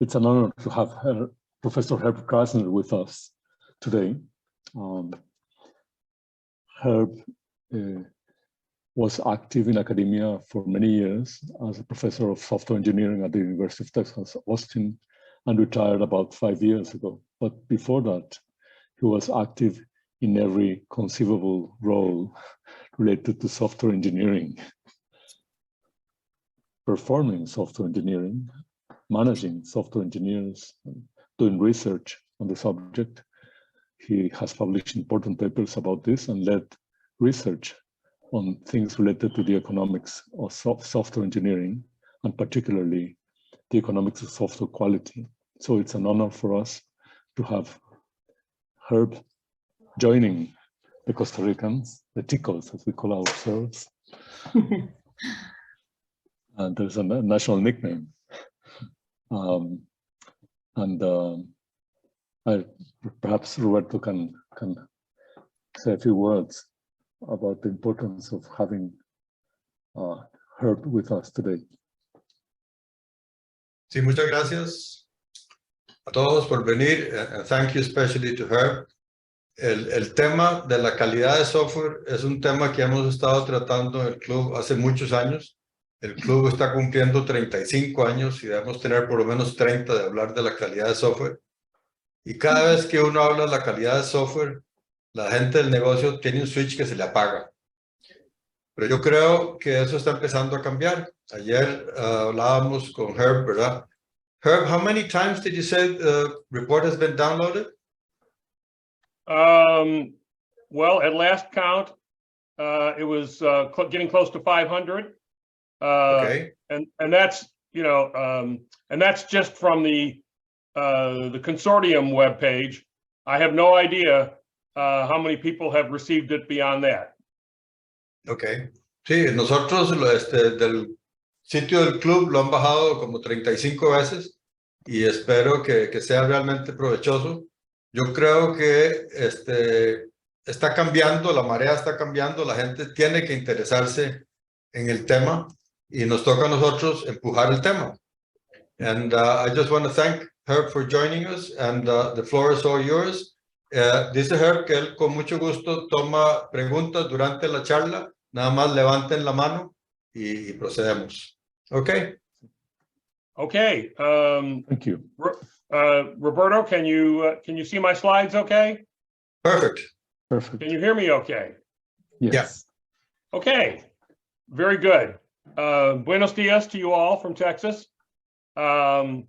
It's an honor to have Professor Herb Krasner with us today. Herb was active in academia for many years as a professor of software engineering at the University of Texas, Austin, and retired about 5 years ago. But before that, he was active in every conceivable role related to software engineering, performing software engineering, managing software engineers, doing research on the subject. He has published important papers about this and led research on things related to the economics of software engineering, and particularly the economics of software quality. So it's an honor for us to have Herb joining the Costa Ricans, the Ticos, as we call ourselves. And there's a national nickname. Perhaps Roberto can say a few words about the importance of having Herb with us today. Sí, muchas gracias a todos por venir, and thank you especially to Herb. El tema de la calidad de software es un tema que hemos estado tratando en el club hace muchos años. El club está cumpliendo 35 años y debemos tener por lo menos 30 de hablar de la calidad de software. Y cada vez que uno habla de la calidad de software, la gente del negocio tiene un switch que se le apaga. Pero yo creo que eso está empezando a cambiar. Ayer hablábamos con Herb, ¿verdad? Herb, how many times did you say the report has been downloaded? Well, at last count, it was getting close to 500. Okay. And that's, you know, and that's just from the consortium webpage. I have no idea how many people have received it beyond that. Okay. Sí, nosotros del sitio del club lo han bajado como 35 veces y espero que sea realmente provechoso. Yo creo que está cambiando, la marea está cambiando, la gente tiene que interesarse en el tema y nos toca a nosotros empujar el tema. And I just want to thank Herb for joining us, and the floor is all yours. Dice Herb que él con mucho gusto toma preguntas durante la charla. Nada más levanten la mano y procedemos. Okay. Okay. Thank you. Roberto, can you see my slides okay? Perfect. Perfect. Can you hear me okay? Yes. Yeah. Okay. Very good. Buenos dias to you all from Texas. I'm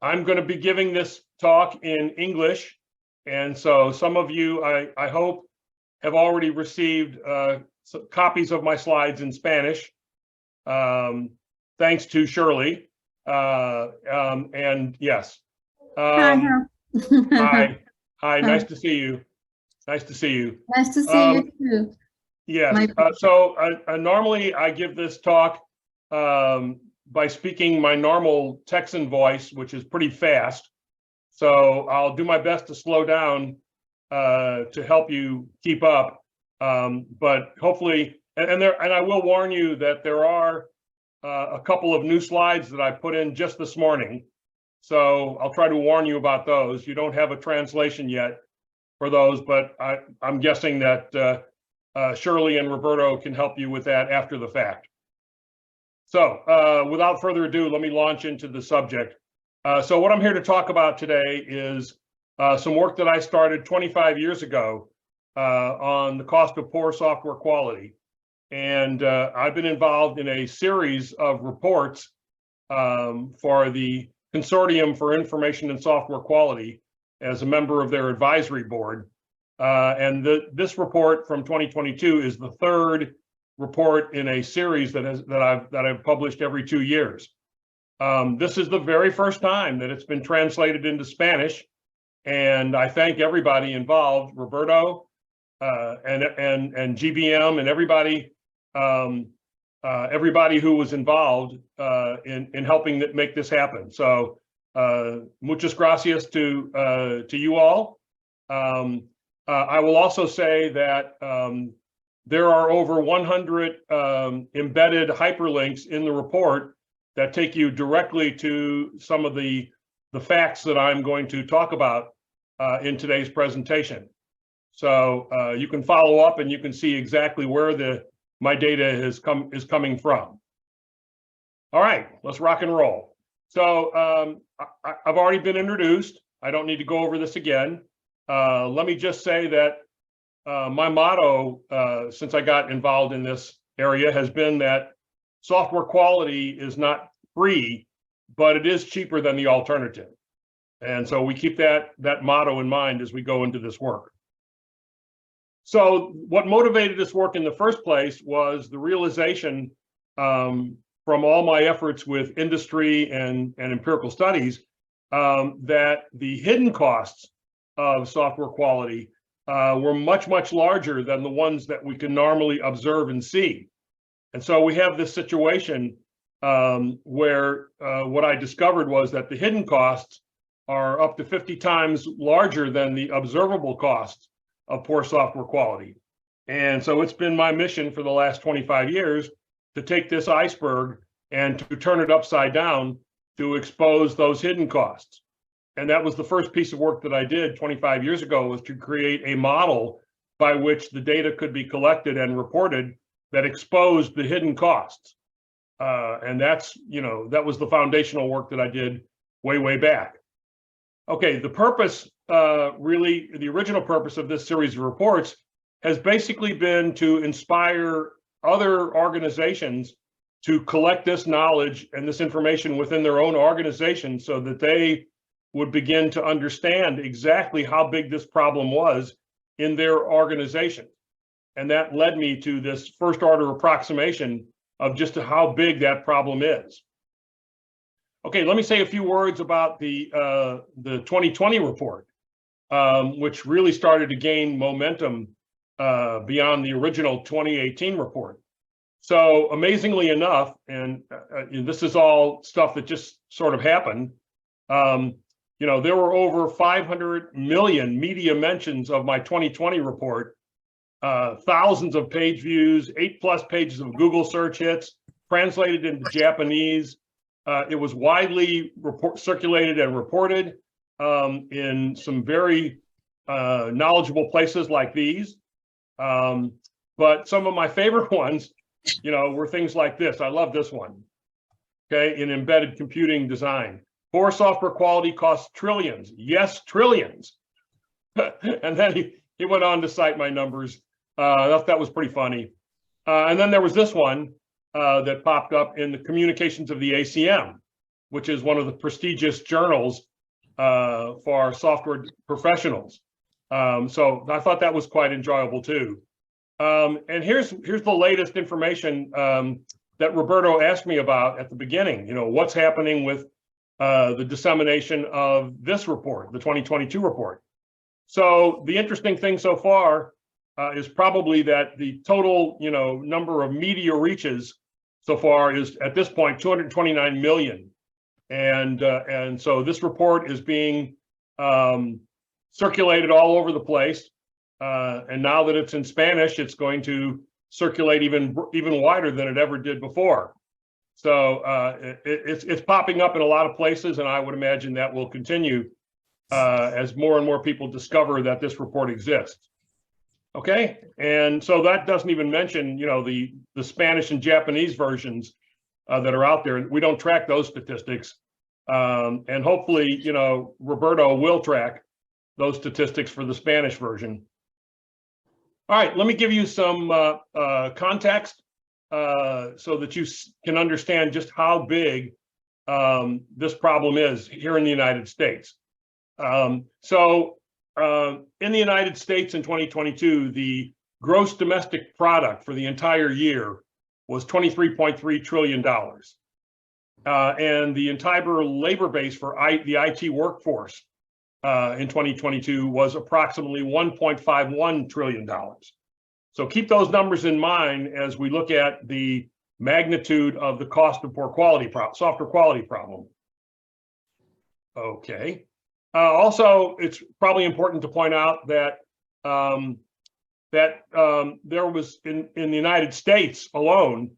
going to be giving this talk in English, and so some of you, I hope, have already received some copies of my slides in Spanish, thanks to Shirley. And yes. Hi. Nice to see you. Nice to see you. Nice to see you too. Yes. So normally I give this talk by speaking my normal Texan voice, which is pretty fast. So I'll do my best to slow down to help you keep up. But hopefully, and I will warn you that there are a couple of new slides that I put in just this morning. So I'll try to warn you about those. You don't have a translation yet for those, but I'm guessing that Shirley and Roberto can help you with that after the fact. So without further ado, let me launch into the subject. So what I'm here to talk about today is some work that I started 25 years ago on the cost of poor software quality. And I've been involved in a series of reports for the Consortium for Information and Software Quality as a member of their advisory board. And this report from 2022 is the third report in a series that I've published every 2 years. This is the very first time that it's been translated into Spanish, and I thank everybody involved, Roberto and GBM and everybody who was involved in helping make this happen. So muchas gracias to you all. I will also say that there are over 100 embedded hyperlinks in the report that take you directly to some of the the facts that I'm going to talk about in today's presentation. So you can follow up and you can see exactly where my data is coming from. All right, let's rock and roll. So I've already been introduced. I don't need to go over this again. Let me just say that my motto since I got involved in this area has been that software quality is not free, but it is cheaper than the alternative. And so we keep that motto in mind as we go into this work. So what motivated this work in the first place was the realization from all my efforts with industry and empirical studies that the hidden costs of software quality were much, much larger than the ones that we can normally observe and see. And so we have this situation where what I discovered was that the hidden costs are up to 50 times larger than the observable costs of poor software quality. And so it's been my mission for the last 25 years to take this iceberg and to turn it upside down to expose those hidden costs. And that was the first piece of work that I did 25 years ago, was to create a model by which the data could be collected and reported that exposed the hidden costs. And that's, that was the foundational work that I did way back. Okay, the purpose, really, the original purpose of this series of reports has basically been to inspire other organizations to collect this knowledge and this information within their own organization so that they would begin to understand exactly how big this problem was in their organization. And that led me to this first order approximation of just how big that problem is. Okay, let me say a few words about the 2020 report, which really started to gain momentum beyond the original 2018 report. So amazingly enough, and this is all stuff that just sort of happened, there were over 500 million media mentions of my 2020 report, thousands of page views, 8+ pages of Google search hits, translated into Japanese. It was widely circulated and reported in some very knowledgeable places like these. But some of my favorite ones, were things like this. I love this one. Okay, in embedded computing design. Poor software quality costs trillions. Yes, trillions. And then he went on to cite my numbers. That was pretty funny. And then there was this one that popped up in the Communications of the ACM, which is one of the prestigious journals for software professionals. So I thought that was quite enjoyable too. And here's the latest information that Roberto asked me about at the beginning. What's happening with the dissemination of this report, the 2022 report. So the interesting thing so far is probably that the total, number of media reaches so far is at this point 229 million, and so this report is being circulated all over the place, and now that it's in Spanish, it's going to circulate even wider than it ever did before. So it's popping up in a lot of places, and I would imagine that will continue as more and more people discover that this report exists. Okay, and so that doesn't even mention, the Spanish and Japanese versions that are out there. We don't track those statistics, and hopefully, Roberto will track those statistics for the Spanish version. All right, let me give you some context so that you can understand just how big this problem is here in the United States. In the United States in 2022, the gross domestic product for the entire year was $23.3 trillion. And the entire labor base for the IT workforce in 2022 was approximately $1.51 trillion. So keep those numbers in mind as we look at the magnitude of the cost of poor quality software quality problem. Okay. Also, it's probably important to point out that there was in the United States alone,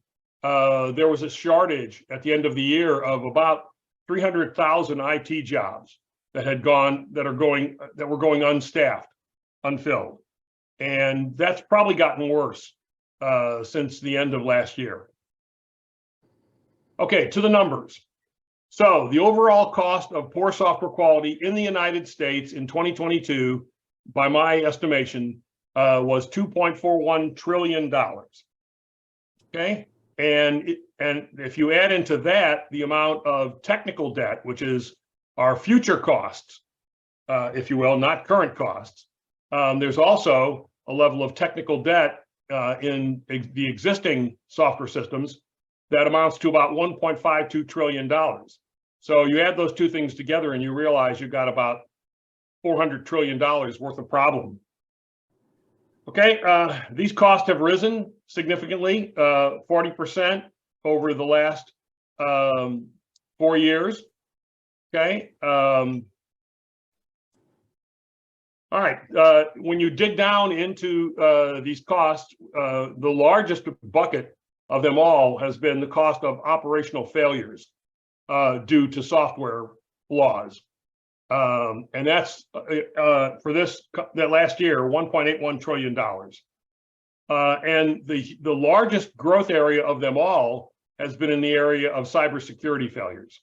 there was a shortage at the end of the year of about 300,000 IT jobs that were going unstaffed, unfilled. And that's probably gotten worse since the end of last year. Okay, to the numbers. So the overall cost of poor software quality in the United States in 2022, by my estimation, was $2.41 trillion. Okay, and if you add into that the amount of technical debt, which is our future costs, if you will, not current costs, there's also a level of technical debt in the existing software systems that amounts to about $1.52 trillion. So you add those two things together and you realize you've got about $400 trillion worth of problem. Okay, these costs have risen significantly, 40% over the last 4 years. Okay. All right, when you dig down into these costs, the largest bucket of them all has been the cost of operational failures due to software flaws. And that's for that last year, $1.81 trillion. And the largest growth area of them all has been in the area of cybersecurity failures.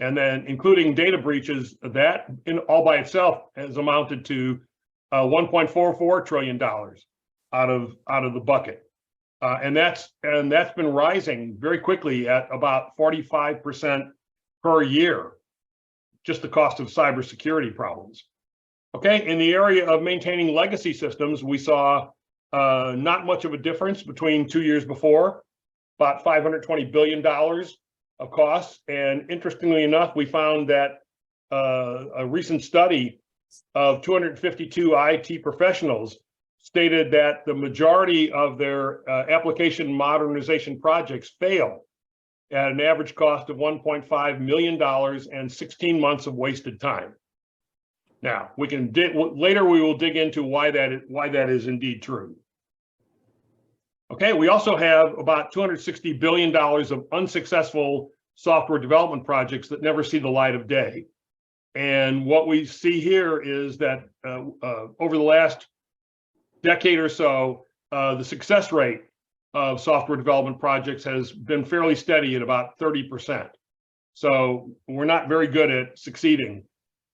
And then including data breaches, that all by itself has amounted to $1.44 trillion out of the bucket. And that's been rising very quickly at about 45% per year, just the cost of cybersecurity problems. Okay, in the area of maintaining legacy systems, we saw not much of a difference between 2 years before, about $520 billion of costs. And interestingly enough, we found that a recent study of 252 IT professionals stated that the majority of their application modernization projects fail at an average cost of $1.5 million and 16 months of wasted time. Now, we can later we will dig into why that is indeed true. Okay, we also have about $260 billion of unsuccessful software development projects that never see the light of day. And what we see here is that over the last decade or so, the success rate of software development projects has been fairly steady at about 30%. So we're not very good at succeeding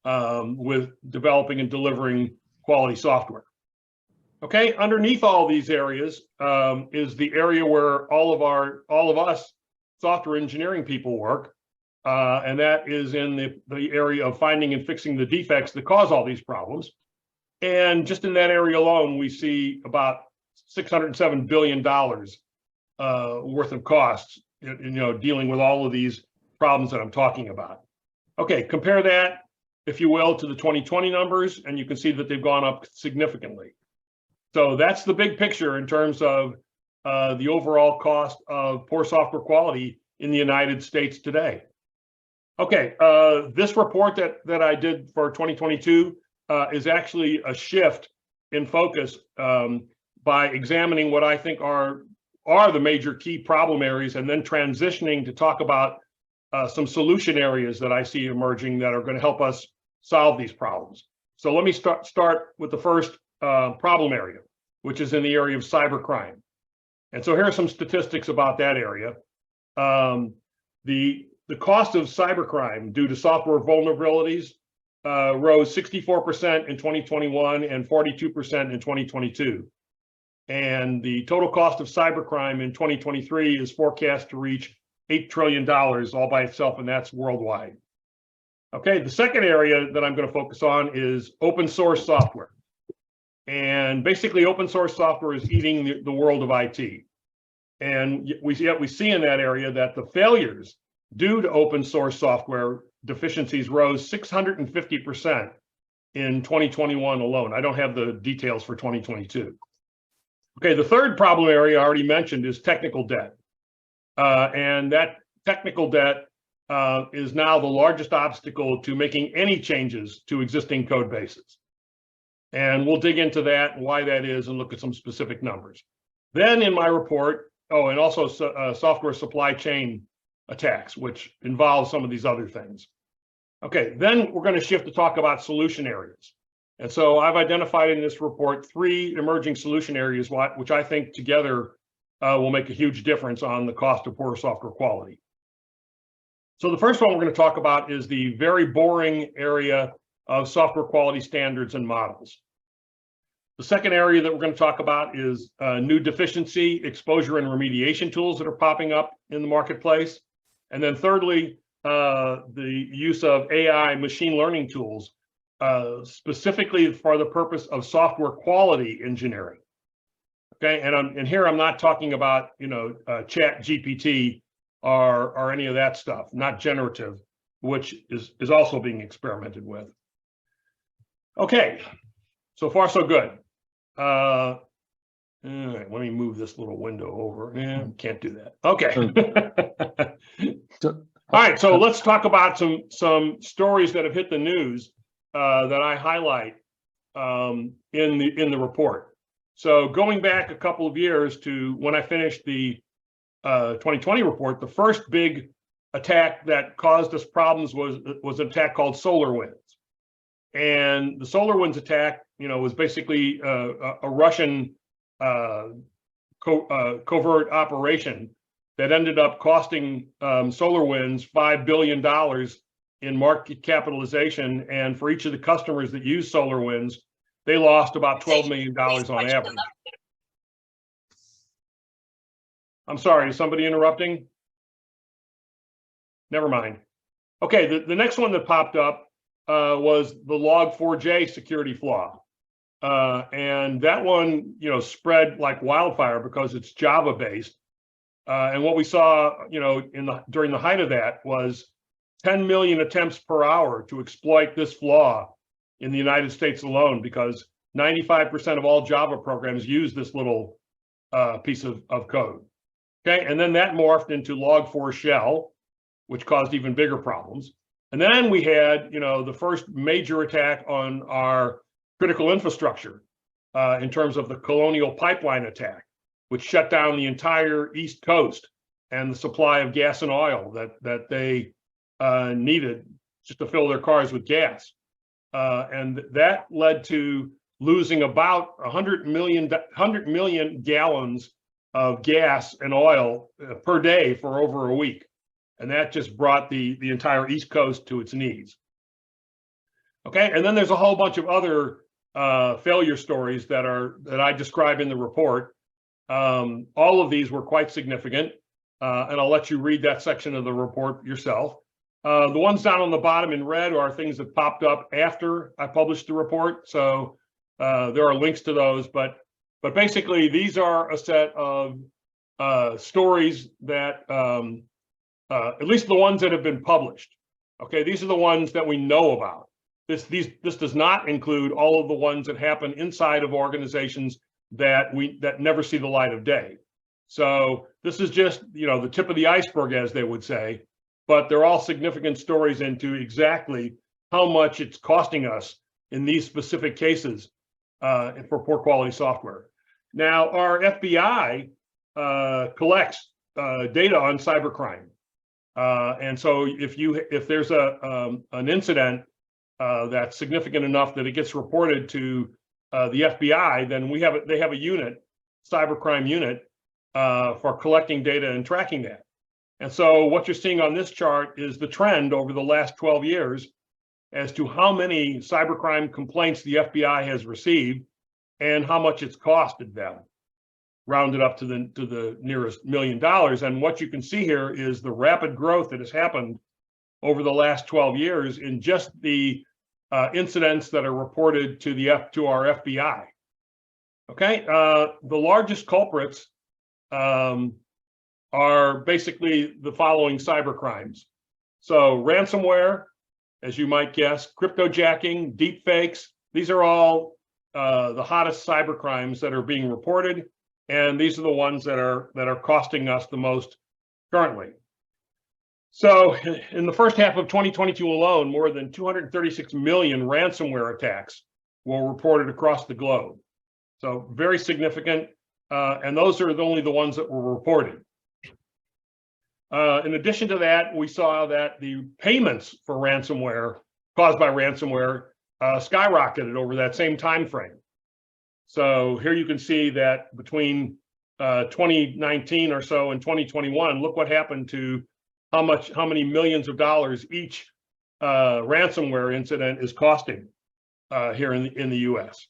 with developing and delivering quality software. Okay, underneath all these areas is the area where all of us software engineering people work, and that is in the area of finding and fixing the defects that cause all these problems. And just in that area alone, we see about $607 billion worth of costs, dealing with all of these problems that I'm talking about. Okay, compare that, if you will, to the 2020 numbers, and you can see that they've gone up significantly. So that's the big picture in terms of the overall cost of poor software quality in the United States today. Okay, this report that I did for 2022 is actually a shift in focus by examining what I think are the major key problem areas, and then transitioning to talk about some solution areas that I see emerging that are going to help us solve these problems. So let me start with the first problem area, which is in the area of cybercrime. And so here are some statistics about that area. The cost of cybercrime due to software vulnerabilities rose 64% in 2021 and 42% in 2022. And the total cost of cybercrime in 2023 is forecast to reach $8 trillion all by itself, and that's worldwide. Okay, the second area that I'm going to focus on is open source software. And basically, open source software is eating the world of IT. And we see in that area that the failures due to open source software deficiencies rose 650% in 2021 alone. I don't have the details for 2022. Okay, the third problem area I already mentioned is technical debt. And that technical debt is now the largest obstacle to making any changes to existing code bases. And we'll dig into that and why that is and look at some specific numbers. Then in my report, and also software supply chain attacks, which involves some of these other things. Okay, then we're going to shift to talk about solution areas. And so I've identified in this report 3 emerging solution areas, which I think together will make a huge difference on the cost of poor software quality. So the first one we're going to talk about is the very boring area of software quality standards and models. The second area that we're going to talk about is new deficiency, exposure, and remediation tools that are popping up in the marketplace. And then thirdly, the use of AI machine learning tools, specifically for the purpose of software quality engineering. Okay, and here I'm not talking about, you know, Chat GPT or any of that stuff, not generative, which is also being experimented with. Okay, so far so good. All right, let me move this little window over. Yeah, can't do that. Okay. All right, so let's talk about some stories that have hit the news that I highlight in the report. So going back a couple of years to when I finished the 2020 report, the first big attack that caused us problems was an attack called SolarWinds. And the SolarWinds attack, you know, was basically a Russian covert operation that ended up costing SolarWinds $5 billion in market capitalization. And for each of the customers that use SolarWinds, they lost about $12 million on average. I'm sorry, is somebody interrupting? Never mind. Okay, the next one that popped up was the Log4j security flaw. And that one, you know, spread like wildfire because it's Java based. And what we saw, you know, during the height of that was 10 million attempts per hour to exploit this flaw in the United States alone, because 95% of all Java programs use this little piece of code. Okay, and then that morphed into Log4Shell, which caused even bigger problems. And then we had, you know, the first major attack on our critical infrastructure in terms of the Colonial Pipeline attack, which shut down the entire East Coast and the supply of gas and oil that they needed just to fill their cars with gas. And that led to losing about 100 million gallons of gas and oil per day for over a week. And that just brought the entire East Coast to its knees. Okay, and then there's a whole bunch of other failure stories that I describe in the report. All of these were quite significant, and I'll let you read that section of the report yourself. The ones down on the bottom in red are things that popped up after I published the report, so there are links to those. But basically, these are a set of stories that, at least the ones that have been published. Okay, these are the ones that we know about. This does not include all of the ones that happen inside of organizations that never see the light of day. So this is just, you know, the tip of the iceberg, as they would say, but they're all significant stories into exactly how much it's costing us in these specific cases for poor quality software. Now, our FBI collects data on cybercrime, and so if there's an incident that's significant enough that it gets reported to the FBI, then they have a unit, cybercrime unit, for collecting data and tracking that. And so what you're seeing on this chart is the trend over the last 12 years as to how many cybercrime complaints the FBI has received and how much it's costed them, rounded up to the nearest $1 million. And what you can see here is the rapid growth that has happened over the last 12 years in just the incidents that are reported to our FBI. Okay, the largest culprits are basically the following cybercrimes. So ransomware, as you might guess, cryptojacking, deepfakes. These are all the hottest cybercrimes that are being reported, and these are the ones that are costing us the most currently. So in the first half of 2022 alone, more than 236 million ransomware attacks were reported across the globe. So very significant, and those are only the ones that were reported. In addition to that, we saw that the payments for ransomware caused by ransomware skyrocketed over that same time frame. So here you can see that between 2019 or so and 2021, look what happened to how many millions of dollars each ransomware incident is costing here in the US.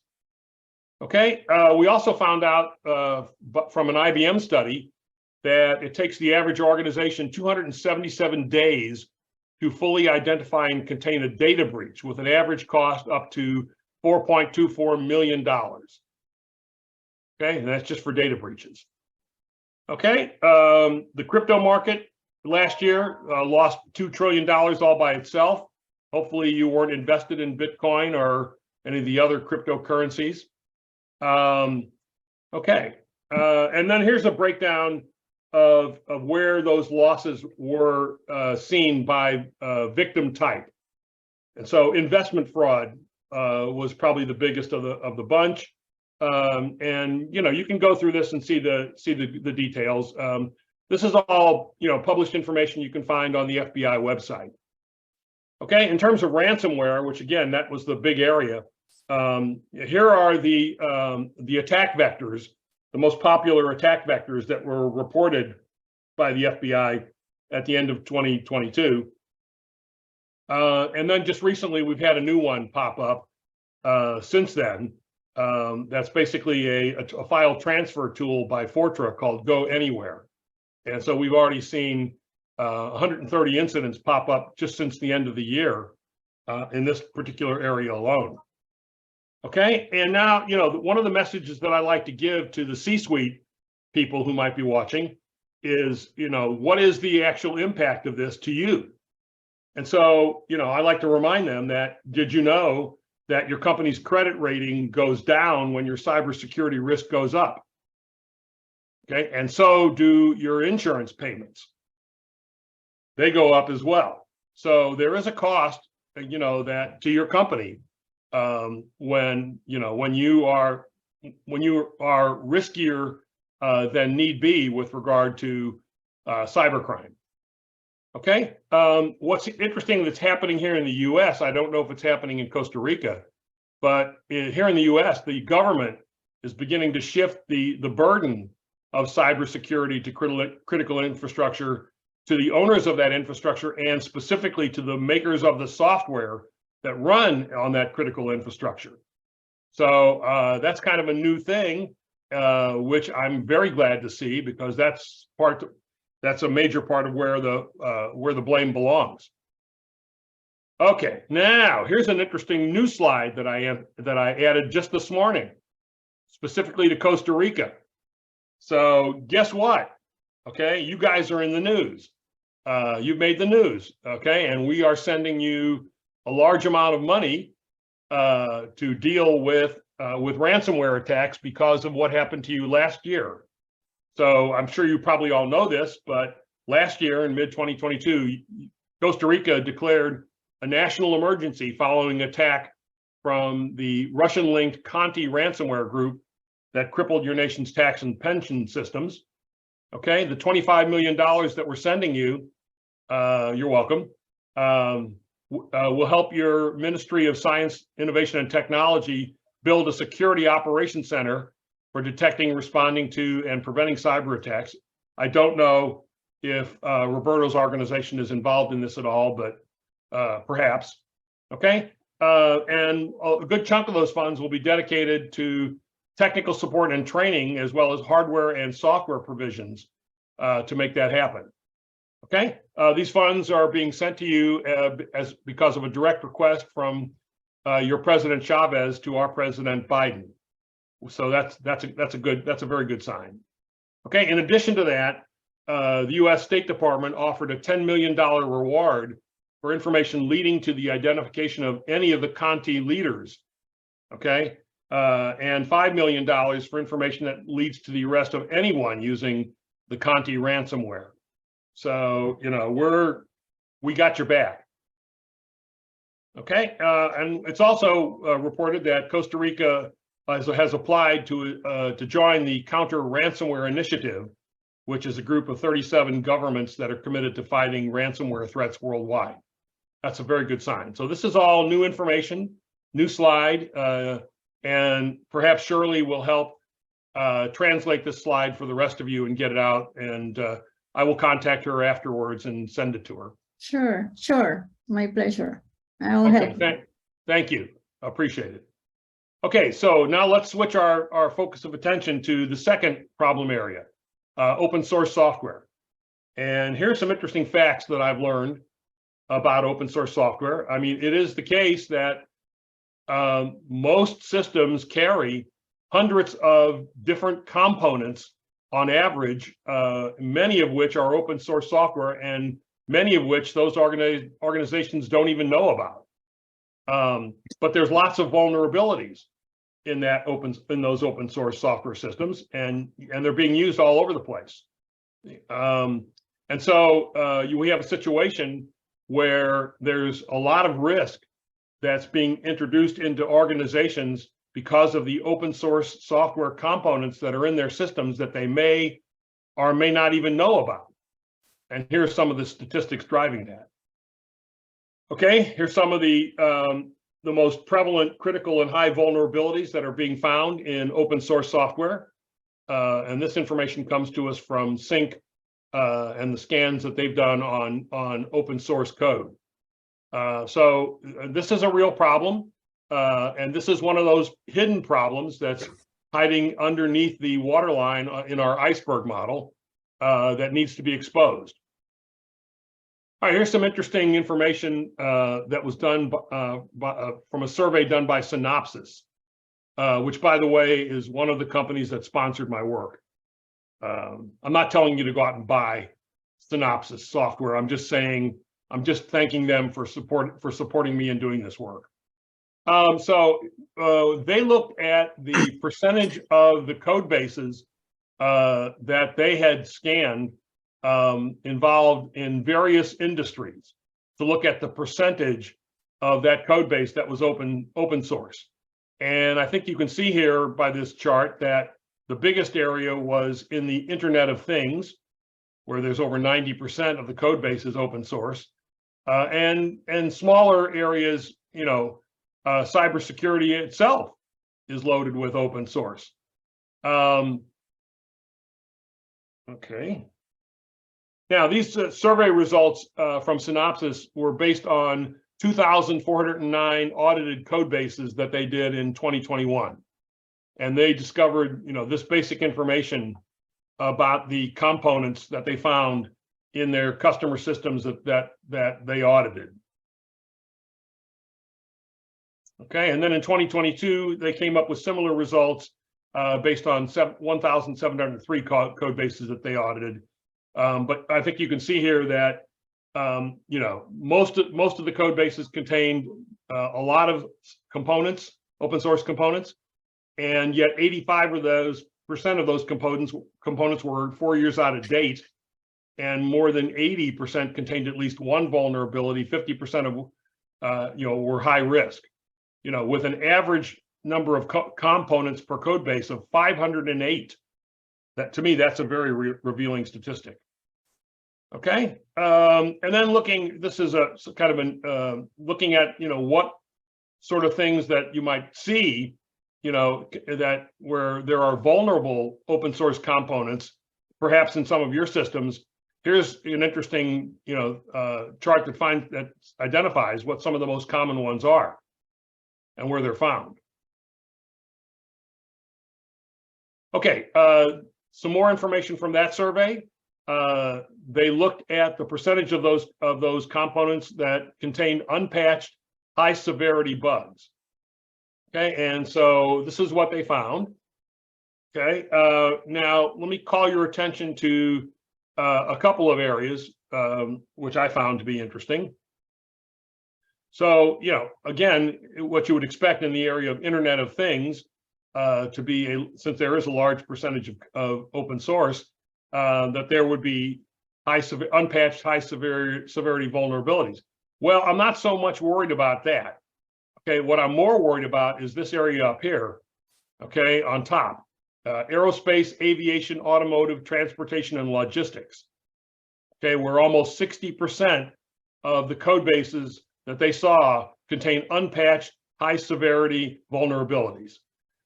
Okay, we also found out from an IBM study that it takes the average organization 277 days to fully identify and contain a data breach, with an average cost up to $4.24 million. Okay, and that's just for data breaches. Okay, the crypto market last year lost $2 trillion all by itself. Hopefully you weren't invested in Bitcoin or any of the other cryptocurrencies. Okay, and then here's a breakdown of where those losses were seen by victim type. And so investment fraud was probably the biggest of the bunch. And you can go through this and see the details. This is all published information you can find on the FBI website. Okay, in terms of ransomware, which again that was the big area. Here are the attack vectors, the most popular attack vectors that were reported by the FBI at the end of 2022. And then just recently, we've had a new one pop up since then. That's basically a file transfer tool by Fortran called Go Anywhere. And so we've already seen 130 incidents pop up just since the end of the year in this particular area alone. Okay, and now, one of the messages that I like to give to the C-suite people who might be watching is, what is the actual impact of this to you? And so, I like to remind them that, did you know that your company's credit rating goes down when your cybersecurity risk goes up? Okay, and so do your insurance payments. They go up as well. So there is a cost, that to your company when you are riskier than need be with regard to cybercrime. Okay, what's interesting that's happening here in the US, I don't know if it's happening in Costa Rica, but here in the US, the government is beginning to shift the burden of cybersecurity to critical infrastructure to the owners of that infrastructure, and specifically to the makers of the software that run on that critical infrastructure. So that's kind of a new thing, which I'm very glad to see, because that's a major part of where the blame belongs. Okay, now here's an interesting new slide that I added just this morning, specifically to Costa Rica. So guess what? Okay, you guys are in the news. You've made the news. Okay, and we are sending you a large amount of money to deal with ransomware attacks because of what happened to you last year. So I'm sure you probably all know this, but last year in mid-2022, Costa Rica declared a national emergency following attack from the Russian-linked Conti ransomware group that crippled your nation's tax and pension systems. Okay, the $25 million that we're sending you, you're welcome, will help your Ministry of Science, Innovation, and Technology build a security operations center for detecting, responding to, and preventing cyber attacks. I don't know if Roberto's organization is involved in this at all, but perhaps. Okay, and a good chunk of those funds will be dedicated to technical support and training, as well as hardware and software provisions to make that happen. Okay, these funds are being sent to you because of a direct request from your President Chavez to our President Biden. So that's a very good sign. Okay, in addition to that, the U.S. State Department offered a $10 million reward for information leading to the identification of any of the Conti leaders. Okay, and $5 million for information that leads to the arrest of anyone using the Conti ransomware. So, we got your back. Okay, and it's also reported that Costa Rica has applied to join the Counter Ransomware Initiative, which is a group of 37 governments that are committed to fighting ransomware threats worldwide. That's a very good sign. So this is all new information, new slide, and perhaps Shirley will help translate this slide for the rest of you and get it out. And I will contact her afterwards and send it to her. Sure. My pleasure. I will help. Thank you. Appreciate it. Okay, so now let's switch our focus of attention to the second problem area, open source software. And here's some interesting facts that I've learned about open source software. I mean, it is the case that most systems carry hundreds of different components on average, many of which are open source software and many of which those organizations don't even know about. But there's lots of vulnerabilities in those open source software systems, and they're being used all over the place. And so we have a situation where there's a lot of risk that's being introduced into organizations because of the open source software components that are in their systems that they may or may not even know about. And here's some of the statistics driving that. Okay, here's some of the most prevalent, critical, and high vulnerabilities that are being found in open source software. And this information comes to us from CISQ and the scans that they've done on open source code. So this is a real problem. And this is one of those hidden problems that's hiding underneath the waterline in our iceberg model that needs to be exposed. All right, here's some interesting information that was done from a survey done by Synopsys, which, by the way, is one of the companies that sponsored my work. I'm not telling you to go out and buy Synopsys software. I'm just saying, I'm just thanking them for supporting me in doing this work. So they looked at the percentage of the code bases that they had scanned involved in various industries to look at the percentage of that code base that was open source. And I think you can see here by this chart that the biggest area was in the Internet of Things, where there's over 90% of the code base is open source, and smaller areas, you know, cybersecurity itself is loaded with open source. Okay. Now, these survey results from Synopsys were based on 2,409 audited code bases that they did in 2021. And they discovered, you know, this basic information about the components that they found in their customer systems that they audited. Okay, and then in 2022, they came up with similar results based on 1,703 code bases that they audited. But I think you can see here that you know, most of the code bases contained a lot of components, open source components, and yet 85% of those components were 4 years out of date, and more than 80% contained at least one vulnerability. 50% of you know, were high risk. You know, with an average number of components per code base of 508. That, to me, that's a very revealing statistic. Okay, and then this is a kind of an looking at, you know, what sort of things that you might see, you know, that where there are vulnerable open source components, perhaps in some of your systems. Here's an interesting, you know, chart that identifies what some of the most common ones are and where they're found. Okay, some more information from that survey. They looked at the percentage of those components that contained unpatched high severity bugs. Okay, and so this is what they found. Okay, now let me call your attention to a couple of areas which I found to be interesting. So, you know, again, what you would expect in the area of Internet of Things to be, since there is a large percentage of open source, that there would be unpatched high severity vulnerabilities. Well, I'm not so much worried about that. Okay, what I'm more worried about is this area up here, okay, on top. aerospace, aviation, automotive, transportation, and logistics. Okay, where almost 60% of the code bases that they saw contain unpatched, high severity vulnerabilities.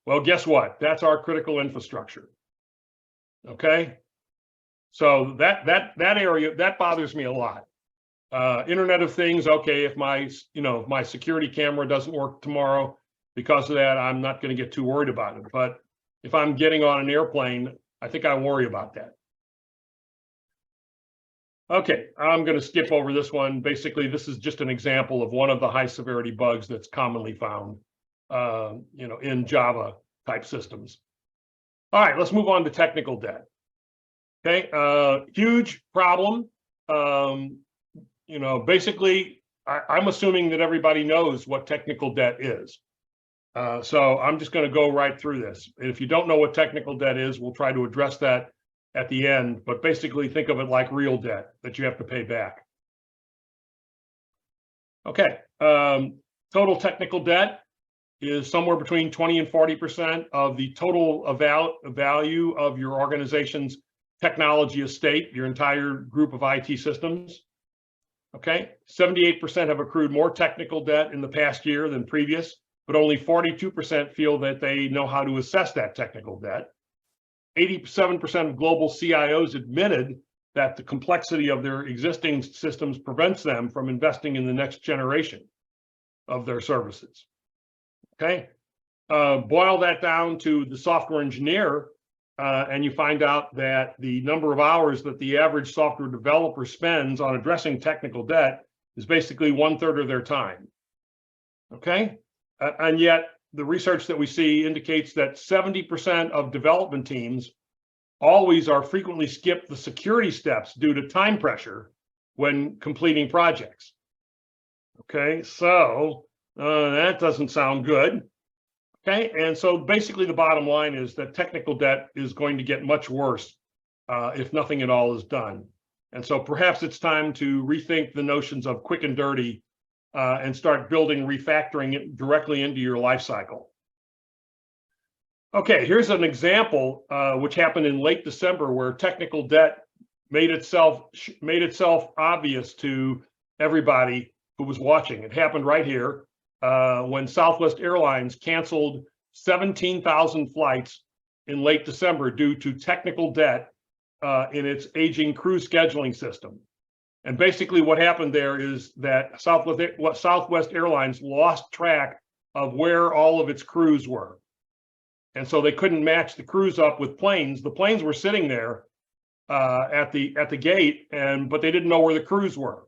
Well, guess what? That's our critical infrastructure. Okay, so that area, that bothers me a lot. Internet of Things, okay, if my security camera doesn't work tomorrow because of that, I'm not going to get too worried about it. But if I'm getting on an airplane, I think I worry about that. Okay, I'm going to skip over this one. Basically, this is just an example of one of the high severity bugs that's commonly found, in Java type systems. All right, let's move on to technical debt. Okay, huge problem. Basically, I'm assuming that everybody knows what technical debt is. So I'm just going to go right through this. If you don't know what technical debt is, we'll try to address that at the end, but basically think of it like real debt that you have to pay back. Okay, total technical debt is somewhere between 20 and 40% of the total value of your organization's technology estate, your entire group of IT systems. Okay, 78% have accrued more technical debt in the past year than previous, but only 42% feel that they know how to assess that technical debt. 87% of global CIOs admitted that the complexity of their existing systems prevents them from investing in the next generation of their services. Okay, boil that down to the software engineer, and you find out that the number of hours that the average software developer spends on addressing technical debt is basically 1/3 of their time. Okay, and yet the research that we see indicates that 70% of development teams always or frequently skip the security steps due to time pressure when completing projects. Okay, so that doesn't sound good. Okay, and so basically the bottom line is that technical debt is going to get much worse if nothing at all is done. And so perhaps it's time to rethink the notions of quick and dirty and start building refactoring it directly into your life cycle. Okay, here's an example which happened in late December where technical debt made itself obvious to everybody who was watching. It happened right here when Southwest Airlines canceled 17,000 flights in late December due to technical debt in its aging crew scheduling system. And basically what happened there is that Southwest Airlines lost track of where all of its crews were. And so they couldn't match the crews up with planes. The planes were sitting there at the gate, but they didn't know where the crews were.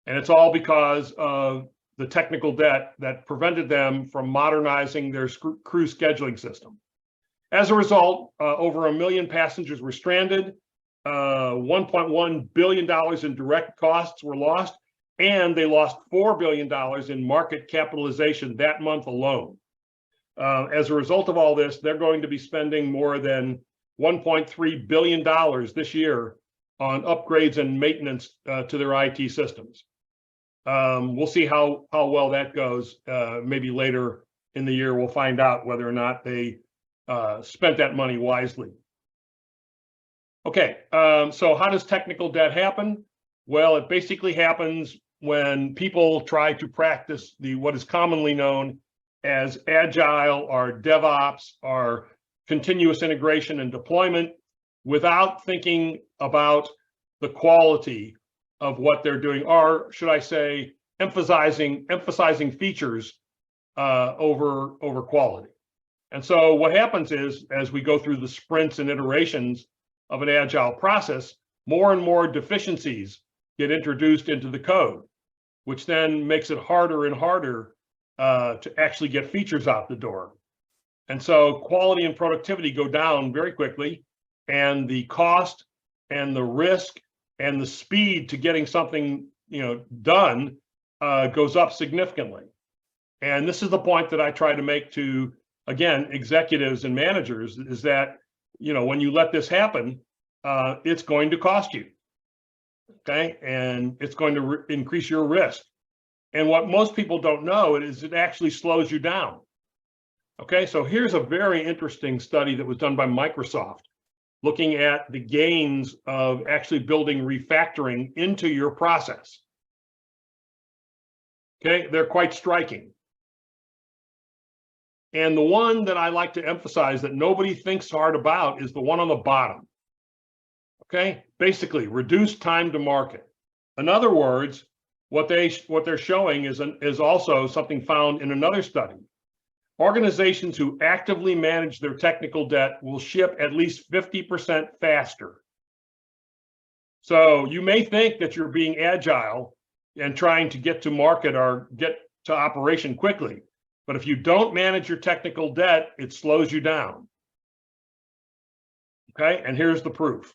And it's all because of the technical debt that prevented them from modernizing their crew scheduling system. As a result, over 1 million passengers were stranded, $1.1 billion in direct costs were lost, and they lost $4 billion in market capitalization that month alone. As a result of all this, they're going to be spending more than $1.3 billion this year on upgrades and maintenance to their IT systems. We'll see how well that goes. Maybe later in the year, we'll find out whether or not they spent that money wisely. Okay, so how does technical debt happen? Well, it basically happens when people try to practice what is commonly known as agile or DevOps or continuous integration and deployment without thinking about the quality of what they're doing, or should I say, emphasizing features over quality. And so what happens is, as we go through the sprints and iterations of an agile process, more and more deficiencies get introduced into the code, which then makes it harder and harder to actually get features out the door. And so quality and productivity go down very quickly, and the cost and the risk and the speed to getting something done goes up significantly. And this is the point that I try to make to, again, executives and managers, is that when you let this happen, it's going to cost you, okay? And it's going to increase your risk. And what most people don't know is it actually slows you down. Okay, so here's a very interesting study that was done by Microsoft, looking at the gains of actually building refactoring into your process. Okay, they're quite striking. And the one that I like to emphasize that nobody thinks hard about is the one on the bottom. Okay, basically reduce time to market. In other words, what they're showing is also something found in another study. Organizations who actively manage their technical debt will ship at least 50% faster. So you may think that you're being agile and trying to get to market or get to operation quickly, but if you don't manage your technical debt, it slows you down. Okay, and here's the proof.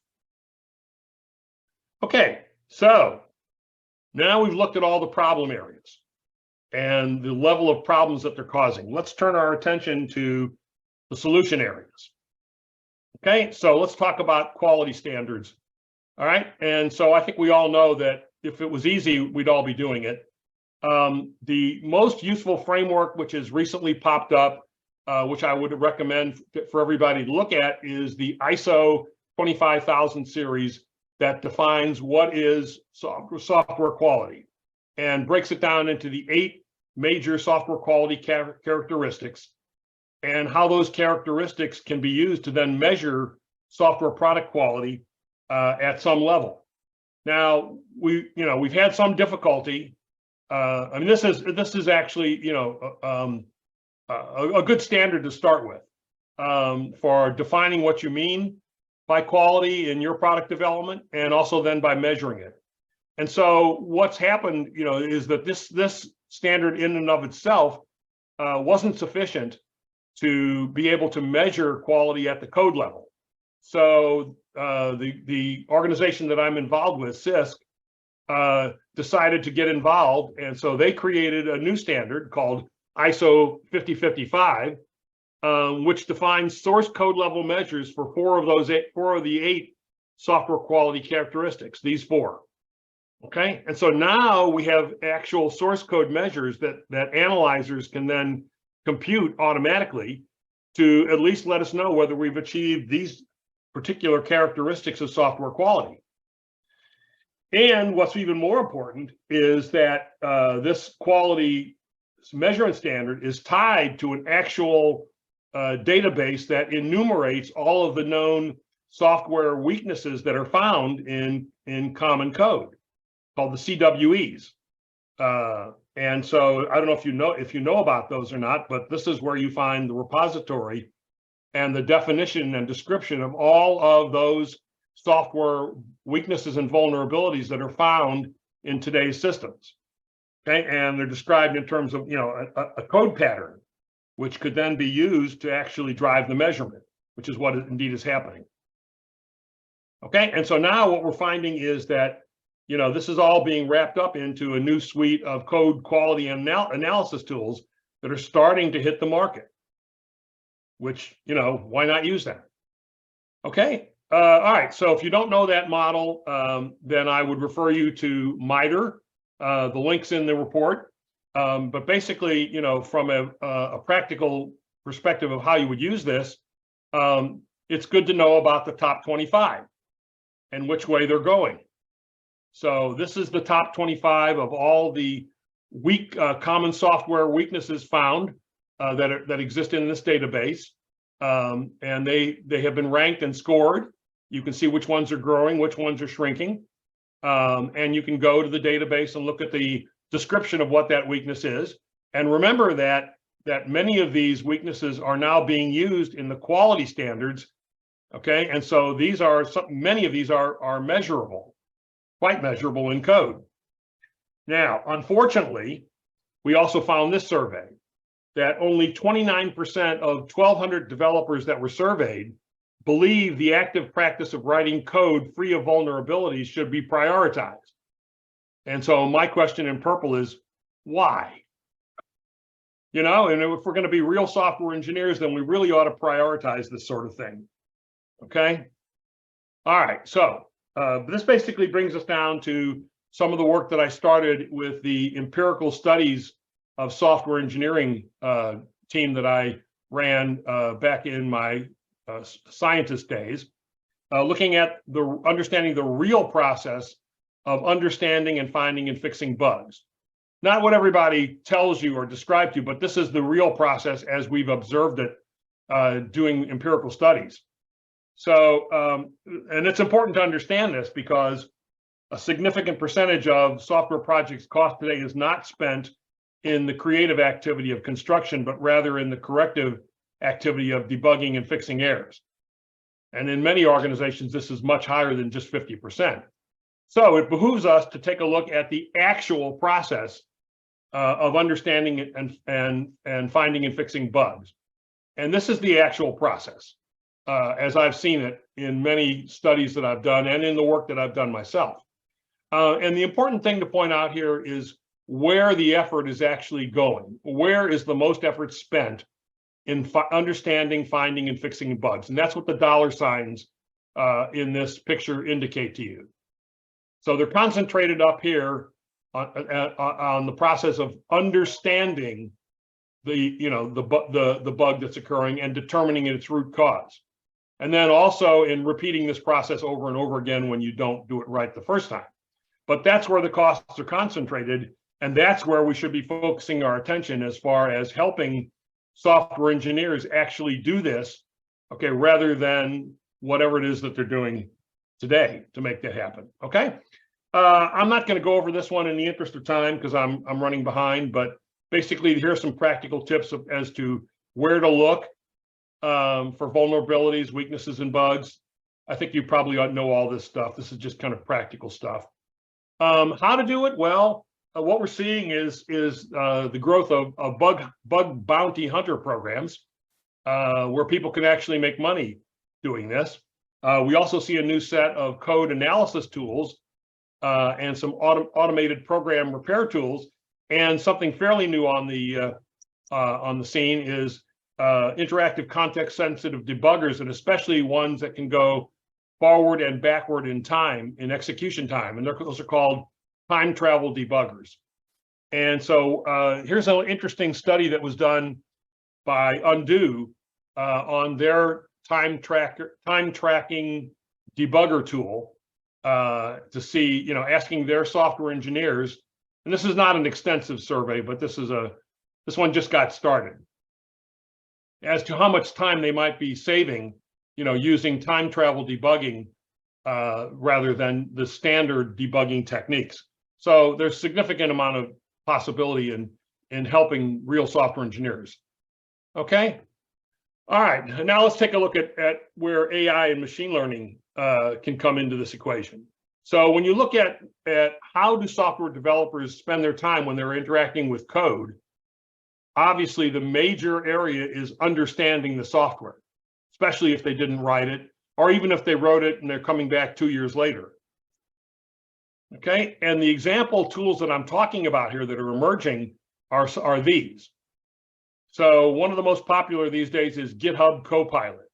Okay, so now we've looked at all the problem areas and the level of problems that they're causing. Let's turn our attention to the solution areas. Okay, so let's talk about quality standards. All right, and so I think we all know that if it was easy, we'd all be doing it. The most useful framework which has recently popped up, which I would recommend for everybody to look at, is the ISO 25000 series that defines what is software quality and breaks it down into the 8 major software quality characteristics and how those characteristics can be used to then measure software product quality at some level. Now, we've had some difficulty. I mean, this is actually, a good standard to start with for defining what you mean by quality in your product development, and also then by measuring it. And so what's happened, is that this standard in and of itself wasn't sufficient to be able to measure quality at the code level. So the organization that I'm involved with, CISQ, decided to get involved, and so they created a new standard called ISO 5055, which defines source code level measures for four of the eight software quality characteristics, these 4. Okay, and so now we have actual source code measures that analyzers can then compute automatically to at least let us know whether we've achieved these particular characteristics of software quality. And what's even more important is that this quality measurement standard is tied to an actual database that enumerates all of the known software weaknesses that are found in common code, called the CWEs. And so I don't know if you know about those or not, but this is where you find the repository and the definition and description of all of those software weaknesses and vulnerabilities that are found in today's systems. Okay, and they're described in terms of a code pattern, which could then be used to actually drive the measurement, which is what indeed is happening. Okay, and so now what we're finding is that this is all being wrapped up into a new suite of code quality analysis tools that are starting to hit the market, which, why not use that? Okay, all right, so if you don't know that model, then I would refer you to MITRE. The link's in the report. But basically, from a practical perspective of how you would use this, it's good to know about the top 25 and which way they're going. So this is the top 25 of all the weak common software weaknesses found that exist in this database. And they have been ranked and scored. You can see which ones are growing, which ones are shrinking. And you can go to the database and look at the description of what that weakness is. And remember that many of these weaknesses are now being used in the quality standards. Okay, and so many of these are measurable, quite measurable in code. Now, unfortunately, we also found this survey that only 29% of 1,200 developers that were surveyed believe the active practice of writing code free of vulnerabilities should be prioritized. And so my question in purple is, why? And if we're going to be real software engineers, then we really ought to prioritize this sort of thing. Okay. All right. So this basically brings us down to some of the work that I started with the empirical studies of software engineering team that I ran back in my scientist days, looking at understanding the real process of understanding and finding and fixing bugs. Not what everybody tells you or describes to you, but this is the real process as we've observed it doing empirical studies. So, and it's important to understand this because a significant percentage of software projects cost today is not spent in the creative activity of construction, but rather in the corrective activity of debugging and fixing errors. And in many organizations, this is much higher than just 50%. So it behooves us to take a look at the actual process of understanding and finding and fixing bugs. And this is the actual process, as I've seen it in many studies that I've done and in the work that I've done myself. And the important thing to point out here is where the effort is actually going. Where is the most effort spent in understanding, finding, and fixing bugs? And that's what the dollar signs in this picture indicate to you. So they're concentrated up here on the process of understanding the bug that's occurring and determining its root cause. And then also in repeating this process over and over again when you don't do it right the first time. But that's where the costs are concentrated, and that's where we should be focusing our attention as far as helping software engineers actually do this, okay, rather than whatever it is that they're doing today to make that happen, okay? I'm not going to go over this one in the interest of time because I'm running behind, but basically here's some practical tips as to where to look for vulnerabilities, weaknesses, and bugs. I think you probably ought to know all this stuff. This is just kind of practical stuff. How to do it? Well, what we're seeing is the growth of bug bounty hunter programs where people can actually make money doing this. We also see a new set of code analysis tools and some automated program repair tools, and something fairly new on the scene is interactive context-sensitive debuggers, and especially ones that can go forward and backward in time, in execution time, and those are called time travel debuggers. And so here's an interesting study that was done by Undo on their time tracking debugger tool to see, asking their software engineers, and this is not an extensive survey, but this one just got started, as to how much time they might be saving, using time travel debugging rather than the standard debugging techniques. So there's a significant amount of possibility in helping real software engineers. Okay. All right. Now let's take a look at where AI and machine learning can come into this equation. So when you look at how do software developers spend their time when they're interacting with code, obviously the major area is understanding the software, especially if they didn't write it, or even if they wrote it and they're coming back 2 years later. Okay, and the example tools that I'm talking about here that are emerging are these. So one of the most popular these days is GitHub Copilot.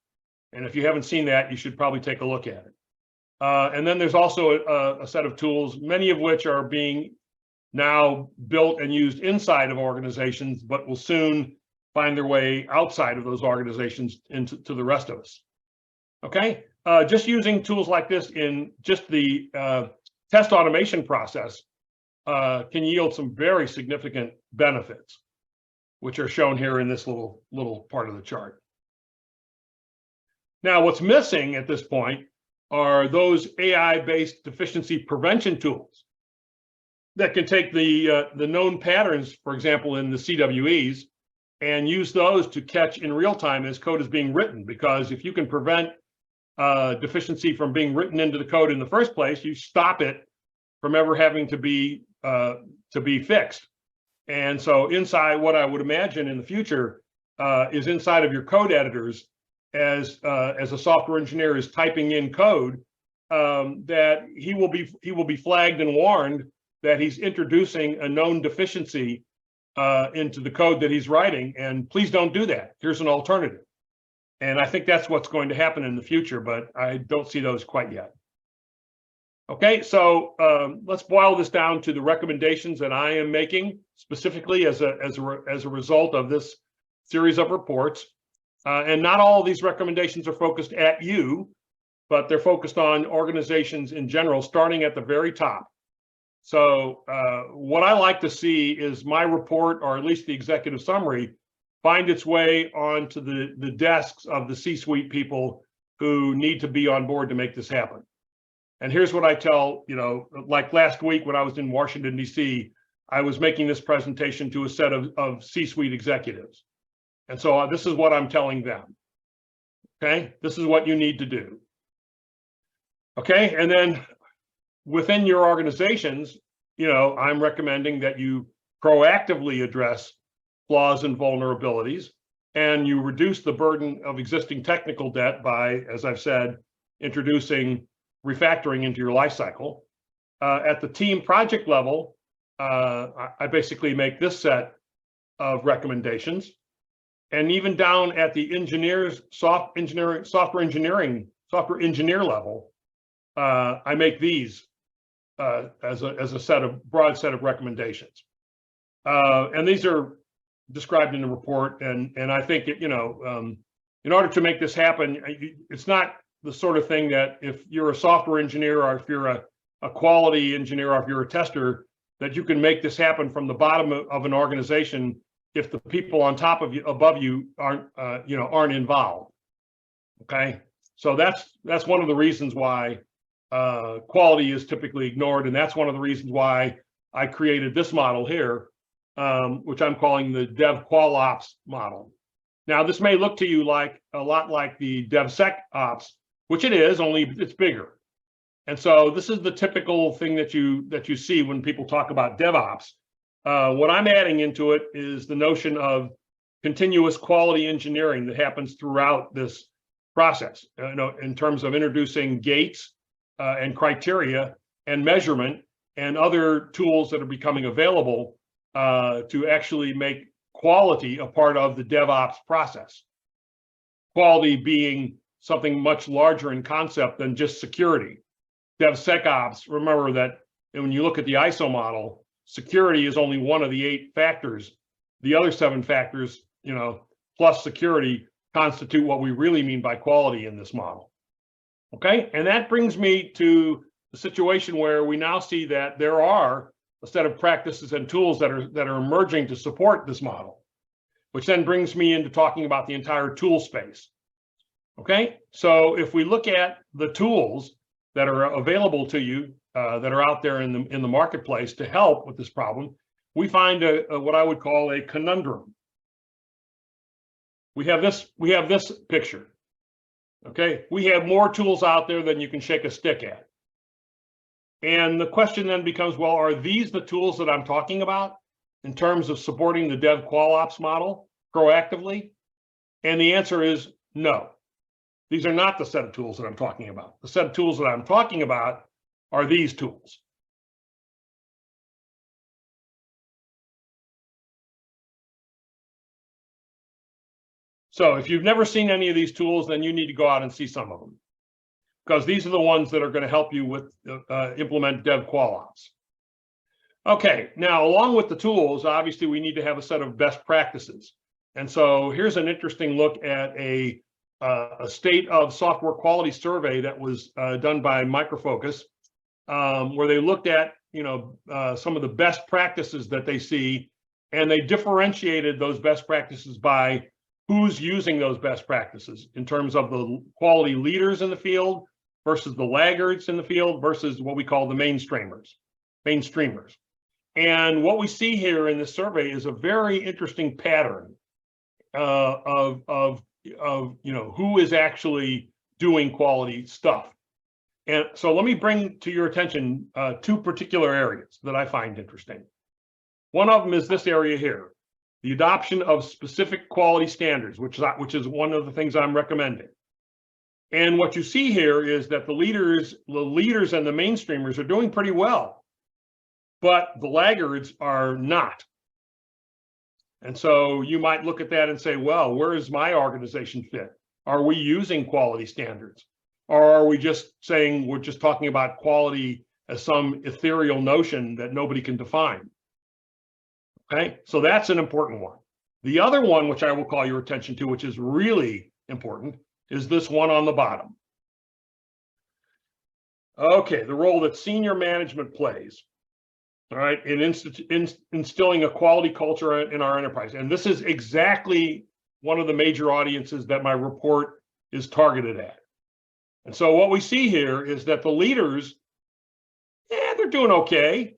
And if you haven't seen that, you should probably take a look at it. And then there's also a set of tools, many of which are being now built and used inside of organizations, but will soon find their way outside of those organizations into the rest of us. Okay, just using tools like this in just the test automation process can yield some very significant benefits, which are shown here in this little part of the chart. Now, what's missing at this point are those AI-based deficiency prevention tools that can take the known patterns, for example, in the CWEs, and use those to catch in real time as code is being written. Because if you can prevent deficiency from being written into the code in the first place, you stop it from ever having to be fixed. And so inside, what I would imagine in the future is inside of your code editors, as a software engineer is typing in code, that he will be flagged and warned that he's introducing a known deficiency into the code that he's writing, and please don't do that. Here's an alternative. And I think that's what's going to happen in the future, but I don't see those quite yet. Okay, so let's boil this down to the recommendations that I am making specifically as a result of this series of reports. And not all of these recommendations are focused at you, but they're focused on organizations in general, starting at the very top. So what I like to see is my report, or at least the executive summary, find its way onto the desks of the C-suite people who need to be on board to make this happen. And here's what I tell, like last week when I was in Washington, D.C., I was making this presentation to a set of C-suite executives. And so this is what I'm telling them. Okay, this is what you need to do. Okay, and then within your organizations, I'm recommending that you proactively address flaws and vulnerabilities, and you reduce the burden of existing technical debt by, as I've said, introducing refactoring into your life cycle. At the team project level, I basically make this set of recommendations. And even down at the software engineer level, I make these as a broad set of recommendations. And these are described in the report. And I think, in order to make this happen, it's not the sort of thing that if you're a software engineer, or if you're a quality engineer, or if you're a tester, that you can make this happen from the bottom of an organization if the people on top of you, above you, aren't involved. Okay, so that's one of the reasons why quality is typically ignored, and that's one of the reasons why I created this model here, which I'm calling the DevQualOps model. Now, this may look to you like a lot like the DevSecOps, which it is, only it's bigger. And so this is the typical thing that you see when people talk about DevOps. What I'm adding into it is the notion of continuous quality engineering that happens throughout this process, in terms of introducing gates and criteria and measurement and other tools that are becoming available to actually make quality a part of the DevOps process. Quality being something much larger in concept than just security. DevSecOps, remember that when you look at the ISO model, security is only one of the 8 factors. The other 7 factors, plus security, constitute what we really mean by quality in this model. Okay, and that brings me to the situation where we now see that there are a set of practices and tools that are emerging to support this model, which then brings me into talking about the entire tool space. Okay, so if we look at the tools that are available to you, that are out there in the marketplace to help with this problem, we find what I would call a conundrum. We have this picture. Okay, we have more tools out there than you can shake a stick at. And the question then becomes, well, are these the tools that I'm talking about in terms of supporting the DevQualOps model proactively? And the answer is no. These are not the set of tools that I'm talking about. The set of tools that I'm talking about are these tools. So if you've never seen any of these tools, then you need to go out and see some of them, because these are the ones that are going to help you with implement DevQualOps. Okay, now along with the tools, obviously we need to have a set of best practices. And so here's an interesting look at a state of software quality survey that was done by Micro Focus, where they looked at some of the best practices that they see, and they differentiated those best practices by who's using those best practices in terms of the quality leaders in the field versus the laggards in the field versus what we call the mainstreamers. And what we see here in this survey is a very interesting pattern of who is actually doing quality stuff. And so let me bring to your attention 2 particular areas that I find interesting. One of them is this area here, the adoption of specific quality standards, which is one of the things I'm recommending. And what you see here is that the leaders and the mainstreamers are doing pretty well, but the laggards are not. And so you might look at that and say, well, where does my organization fit? Are we using quality standards? Or are we just saying we're just talking about quality as some ethereal notion that nobody can define? Okay, so that's an important one. The other one, which I will call your attention to, which is really important, is this one on the bottom. Okay, the role that senior management plays, all right, in instilling a quality culture in our enterprise. And this is exactly one of the major audiences that my report is targeted at. And so what we see here is that the leaders, they're doing okay,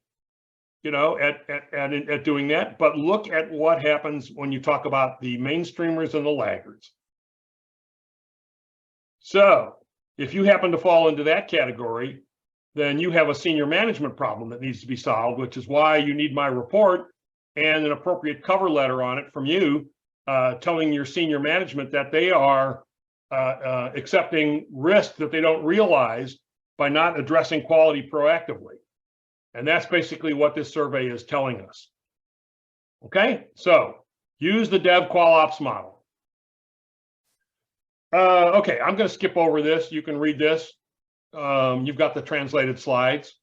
you know, at doing that. But look at what happens when you talk about the mainstreamers and the laggards. So if you happen to fall into that category, then you have a senior management problem that needs to be solved, which is why you need my report and an appropriate cover letter on it from you, telling your senior management that they are accepting risk that they don't realize by not addressing quality proactively. And that's basically what this survey is telling us. Okay, so use the Dev Qual Ops model. Okay, I'm going to skip over this. You can read this. You've got the translated slides.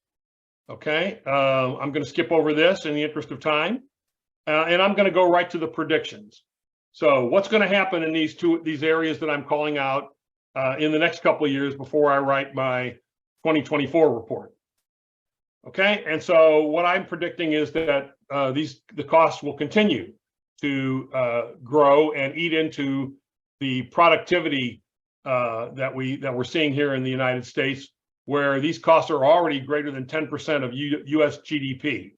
Okay, I'm going to skip over this in the interest of time, and I'm going to go right to the predictions. So what's going to happen in these areas that I'm calling out in the next couple of years before I write my 2024 report? Okay, and so what I'm predicting is that the costs will continue to grow and eat into the productivity that we're seeing here in the United States, where these costs are already greater than 10% of U.S. GDP.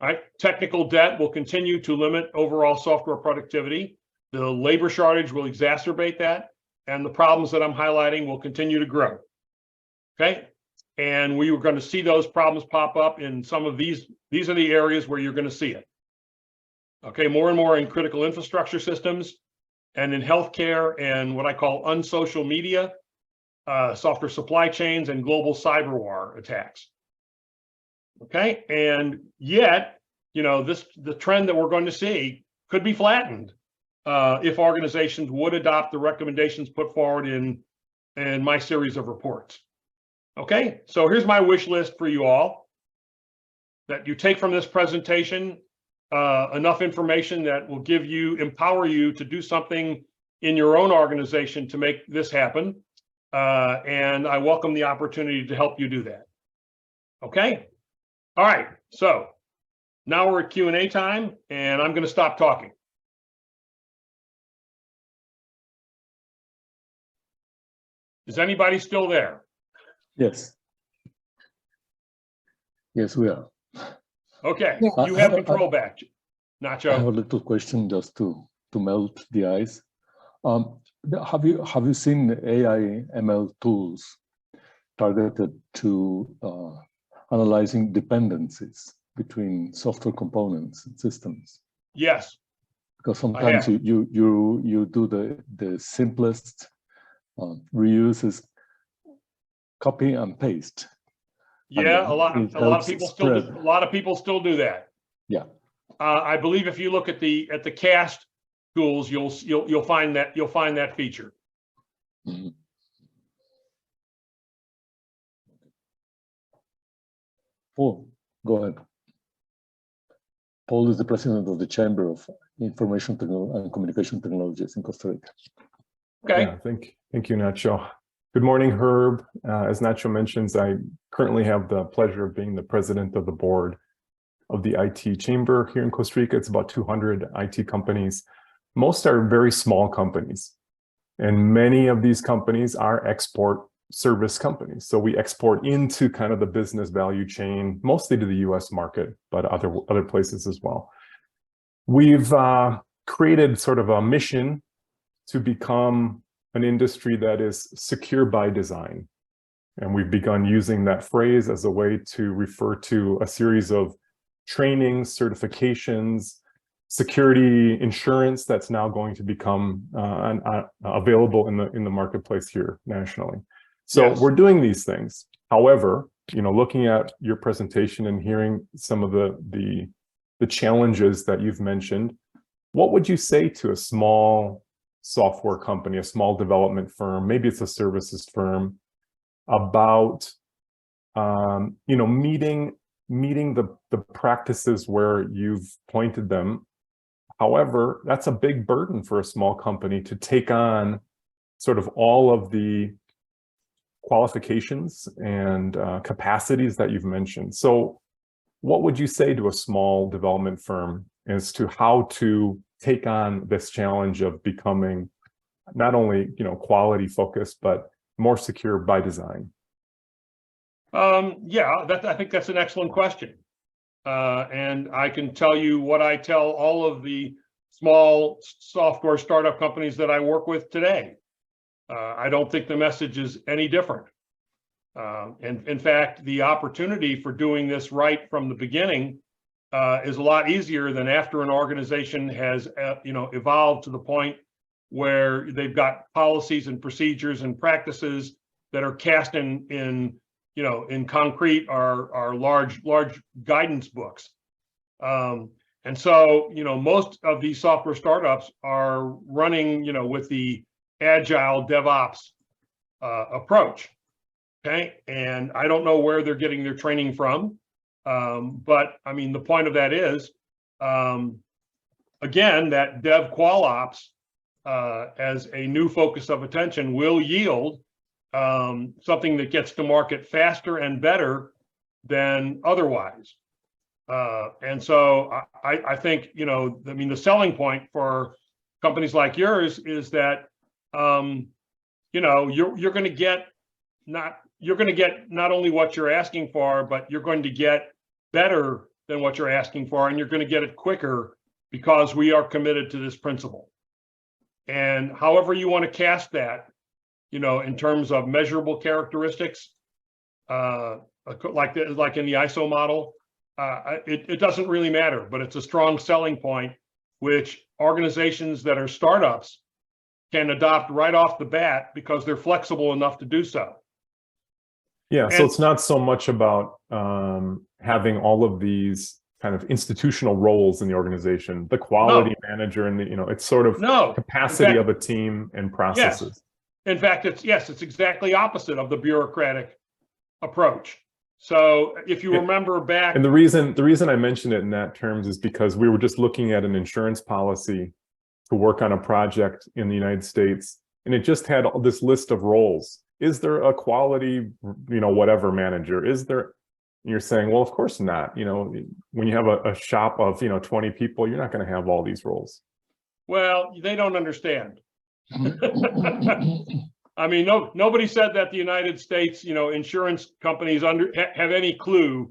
Right? Technical debt will continue to limit overall software productivity. The labor shortage will exacerbate that, and the problems that I'm highlighting will continue to grow. Okay, and we were going to see those problems pop up in some of these. These are the areas where you're going to see it. Okay, more and more in critical infrastructure systems, and in healthcare, and what I call unsocial media, software supply chains, and global cyber war attacks. Okay, and yet, you know, the trend that we're going to see could be flattened if organizations would adopt the recommendations put forward in my series of reports. Okay, so here's my wish list for you all, that you take from this presentation enough information that will empower you to do something in your own organization to make this happen. And I welcome the opportunity to help you do that. Okay, all right, so now we're at Q&A time, and I'm going to stop talking. Is anybody still there? Yes. Yes, we are. Okay, Yeah. you have control back, Nacho. I have a little question just to melt the ice. Have you seen AI ML tools targeted to analyzing dependencies between software components and systems? Yes. Because sometimes you do the simplest reuse is copy and paste. Yeah, a lot of people still do that. Yeah. I believe if you look at the cast tools, you'll find that feature. Mm-hmm. Paul, go ahead. Paul is the president of the Chamber of Information and Communication Technologies in Costa Rica. Okay. Yeah, thank you, Nacho. Good morning, Herb. As Nacho mentions, I currently have the pleasure of being the president of the board of the IT Chamber here in Costa Rica. It's about 200 IT companies. Most are very small companies, and many of these companies are export service companies. So we export into kind of the business value chain, mostly to the US market, but other places as well. We've created sort of a mission to become an industry that is secure by design. And we've begun using that phrase as a way to refer to a series of trainings, certifications, security insurance that's now going to become available in the marketplace here nationally. So Yes. We're doing these things. However, looking at your presentation and hearing some of the challenges that you've mentioned, what would you say to a small software company, a small development firm, maybe it's a services firm, about meeting the practices where you've pointed them? However, that's a big burden for a small company to take on sort of all of the qualifications and capacities that you've mentioned. So what would you say to a small development firm as to how to take on this challenge of becoming not only, quality focused, but more secure by design? Yeah, I think that's an excellent question. And I can tell you what I tell all of the small software startup companies that I work with today. I don't think the message is any different. And in fact, the opportunity for doing this right from the beginning is a lot easier than after an organization has, evolved to the point where they've got policies and procedures and practices that are cast in concrete are large guidance books. And so, most of these software startups are running, with the agile DevOps approach. Okay. And I don't know where they're getting their training from. But I mean, the point of that is, again, that Dev Qual Ops as a new focus of attention will yield something that gets to market faster and better than otherwise. And so I think, the selling point for companies like yours is that, you're going to get not only what you're asking for, but you're going to get better than what you're asking for, and you're going to get it quicker because we are committed to this principle. And however you want to cast that, in terms of measurable characteristics, like in the ISO model, it doesn't really matter, but it's a strong selling point, which organizations that are startups can adopt right off the bat because they're flexible enough to do so. Yeah, so it's not so much about having all of these kind of institutional roles in the organization, the quality manager, and it's sort of capacity of a team and processes. Yes. In fact, it's exactly opposite of the bureaucratic approach. So if you remember back, and the reason I mentioned it in that terms is because we were just looking at an insurance policy to work on a project in the United States, and it just had this list of roles. Is there a quality, whatever manager? Is there? You're saying, well, of course not. When you have a shop of 20 people, you're not going to have all these roles. Well, they don't understand. I mean, nobody said that the United States, insurance companies have any clue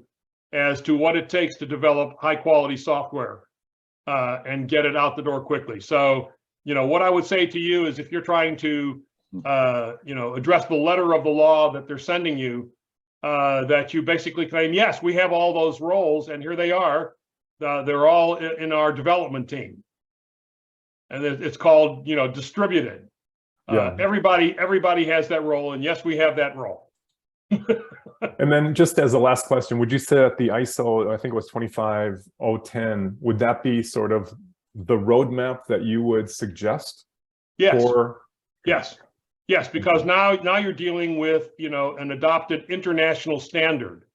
as to what it takes to develop high quality software and get it out the door quickly. So, what I would say to you is if you're trying to, address the letter of the law that they're sending you, that you basically claim, yes, we have all those roles and here they are. They're all in our development team. And it's called, distributed. Everybody has that role, and yes, we have that role. And then just as a last question, would you say that the ISO, I think it was 25010, would that be sort of the roadmap that you would suggest? Yes. Yes, because now you're dealing with, an adopted international standard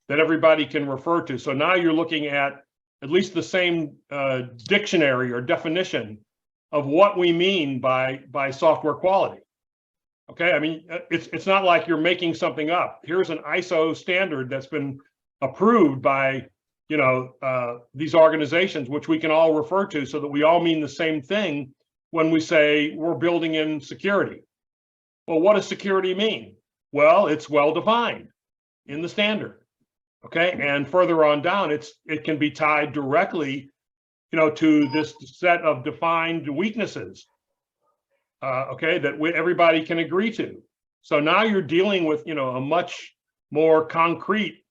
that everybody can refer to. So now you're looking at least the same dictionary or definition of what we mean by software quality. Okay, I mean, it's not like you're making something up. Here's an ISO standard that's been approved by, these organizations, which we can all refer to so that we all mean the same thing when we say we're building in security. Well, what does security mean? Well, it's well defined in the standard. Okay, and further on down, it can be tied directly, to this set of defined weaknesses. Okay, that everybody can agree to. So now you're dealing with, a much more concrete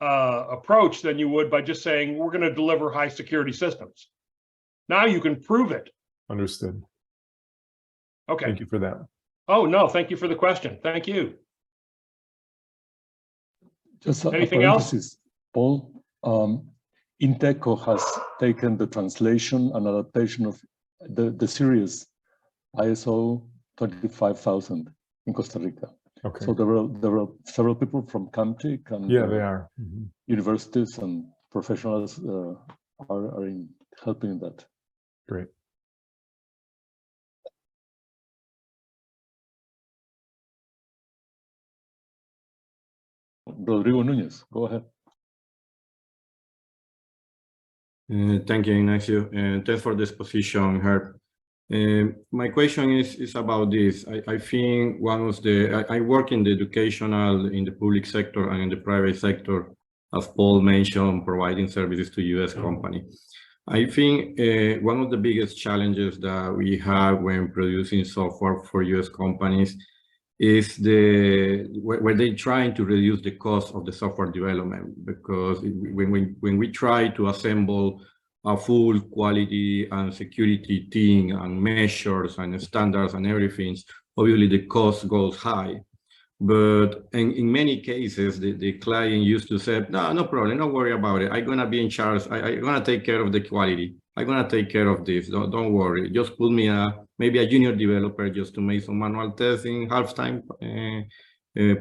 approach than you would by just saying we're going to deliver high security systems. Now you can prove it. Understood. Okay. Thank you for that. Oh, no, thank you for the question. Thank you. Just anything else? Paul, Inteco has taken the translation and adaptation of the series ISO 25000 in Costa Rica. Okay. So there were several people from CAMTIC and they are universities and professionals are helping that. Great. Rodrigo Núñez, go ahead. Thank you, Ignacio, and thanks for this position, Herb. My question is about this. I think one of I work in the educational, in the public sector and in the private sector, as Paul mentioned, providing services to U.S. companies. I think one of the biggest challenges that we have when producing software for U.S. companies is where they're trying to reduce the cost of the software development, because when we try to assemble a full quality and security team and measures and standards and everything, obviously the cost goes high. But in many cases, the client used to say, no problem, don't worry about it. I'm going to be in charge. I'm going to take care of the quality. I'm going to take care of this. Don't worry. Just put me maybe a junior developer just to make some manual testing, half-time,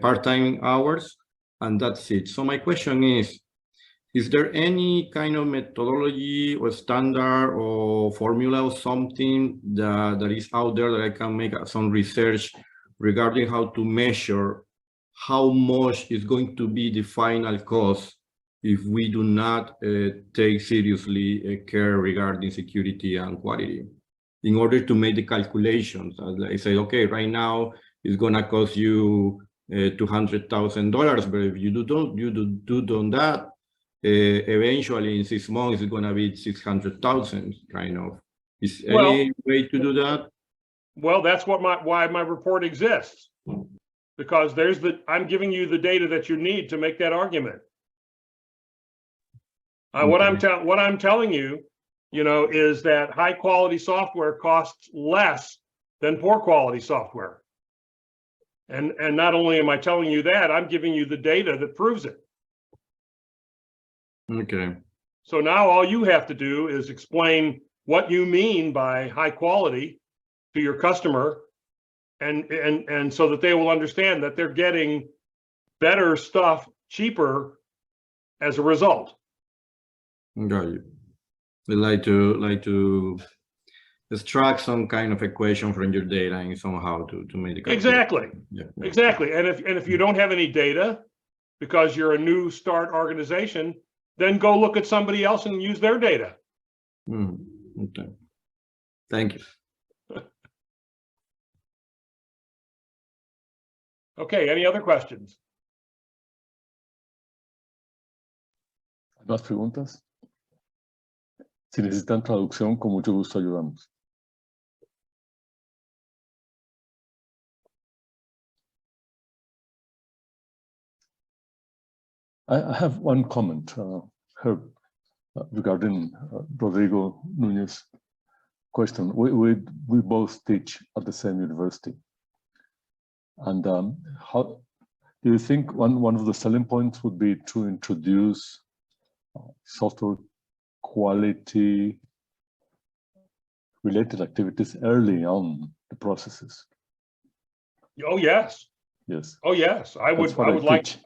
part-time hours, and that's it. So my question is there any kind of methodology or standard or formula or something that is out there that I can make some research regarding how to measure how much is going to be the final cost if we do not take seriously care regarding security and quality, in order to make the calculations? I say, okay, right now it's going to cost you $200,000, but if you do that, eventually in 6 months it's going to be 600,000, kind of. Is any way to do that? Well, that's why my report exists, because I'm giving you the data that you need to make that argument. What I'm telling you, is that high quality software costs less than poor quality software. And not only am I telling you that, I'm giving you the data that proves it. Okay. So now all you have to do is explain what you mean by high quality to your customer, and so that they will understand that they're getting better stuff cheaper as a result. Got you. We like to extract some kind of equation from your data and somehow to make the calculation. Exactly. Yeah. Exactly. And if you don't have any data because you're a new start organization, then go look at somebody else and use their data. Okay. Thank you. Okay, any other questions? ¿Más preguntas? Si necesitan traducción, con mucho gusto ayudamos. I have one comment, Herb, regarding Rodrigo Núñez's question. We both teach at the same university. And how do you think one of the selling points would be to introduce software quality related activities early on the processes? Oh, yes. Yes. Oh, yes. I would like,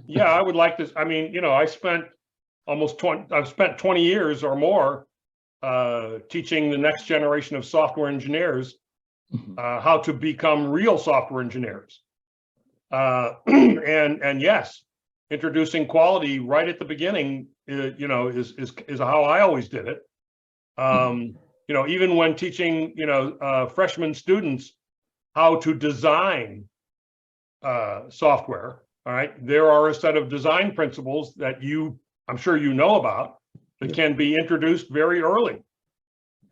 yeah, I would like this. I mean, I've spent 20 years or more teaching the next generation of software engineers how to become real software engineers. And yes, introducing quality right at the beginning, is how I always did it. Even when teaching, freshman students how to design software, all right, there are a set of design principles that I'm sure you know about, that can be introduced very early.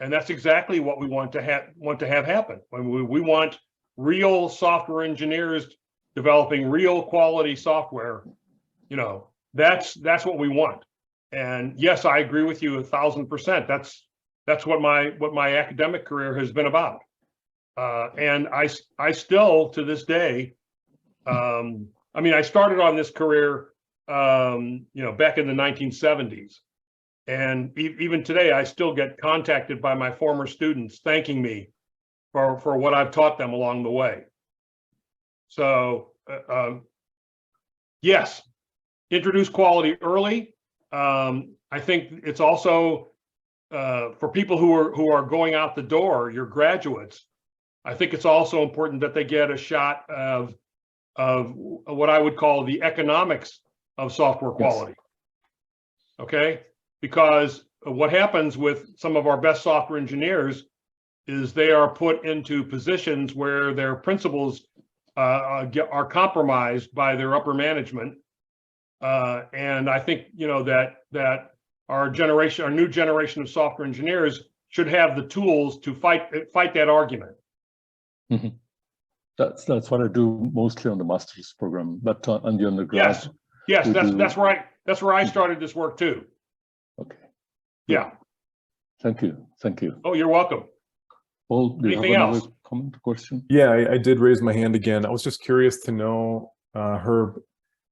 And that's exactly what we want to have happen. When we want real software engineers developing real quality software, that's what we want. And yes, I agree with you 1,000%. That's what my academic career has been about. And I still, to this day, I started on this career, back in the 1970s. And even today, I still get contacted by my former students thanking me for what I've taught them along the way. So yes, introduce quality early. I think it's also for people who are going out the door, your graduates, I think it's also important that they get a shot of what I would call the economics of software quality. Yes. Okay, because what happens with some of our best software engineers is they are put into positions where their principles are compromised by their upper management, and I think that our new generation of software engineers should have the tools to fight that argument. Mm-hmm. That's what I do mostly on the master's program, but on the undergrad. Yes, that's right. That's where I started this work too. Okay. Yeah. Thank you. Oh, you're welcome. Paul, do you have another comment, question? Yeah, I did raise my hand again. I was just curious to know, Herb,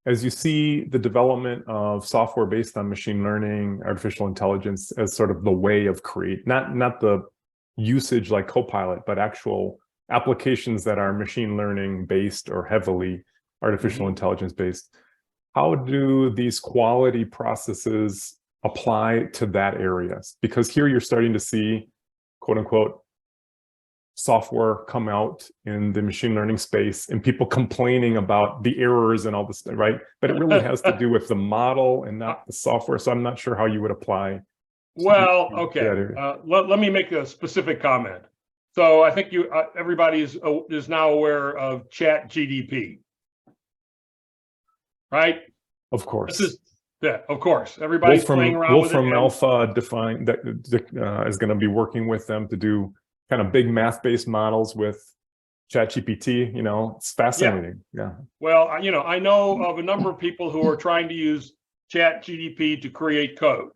as you see the development of software based on machine learning, artificial intelligence as sort of the way of not the usage like Copilot, but actual applications that are machine learning based or heavily artificial intelligence based. How do these quality processes apply to that area? Because here you're starting to see, quote unquote, software come out in the machine learning space and people complaining about the errors and all this, right? But it really has to do with the model and not the software. So I'm not sure how you would apply. Well, okay. Let me make a specific comment. So I think everybody is now aware of ChatGPT, right? Of course. Of course. Everybody's playing around with it. Wolfram Alpha defined that is going to be working with them to do kind of big math-based models with ChatGPT. It's fascinating. Yeah. Well, I know of a number of people who are trying to use ChatGPT to create code,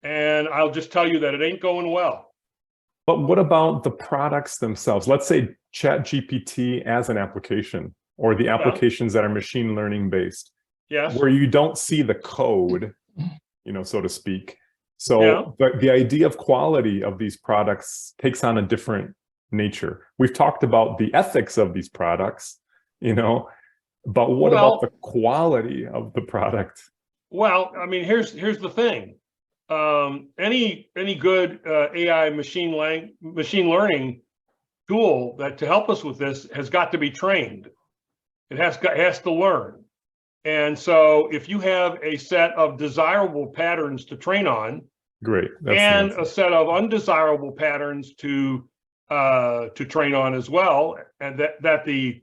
and I'll just tell you that it ain't going well. But what about the products themselves? Let's say ChatGPT as an application, or the applications that are machine learning based. Yes. Where you don't see the code, so to speak. So the idea of quality of these products takes on a different nature. We've talked about the ethics of these products, but what about the quality of the product? Well, I mean, here's the thing. Any good AI machine learning tool to help us with this has got to be trained. It has to learn. And so if you have a set of desirable patterns to train on, great, and a set of undesirable patterns to train on as well, and that the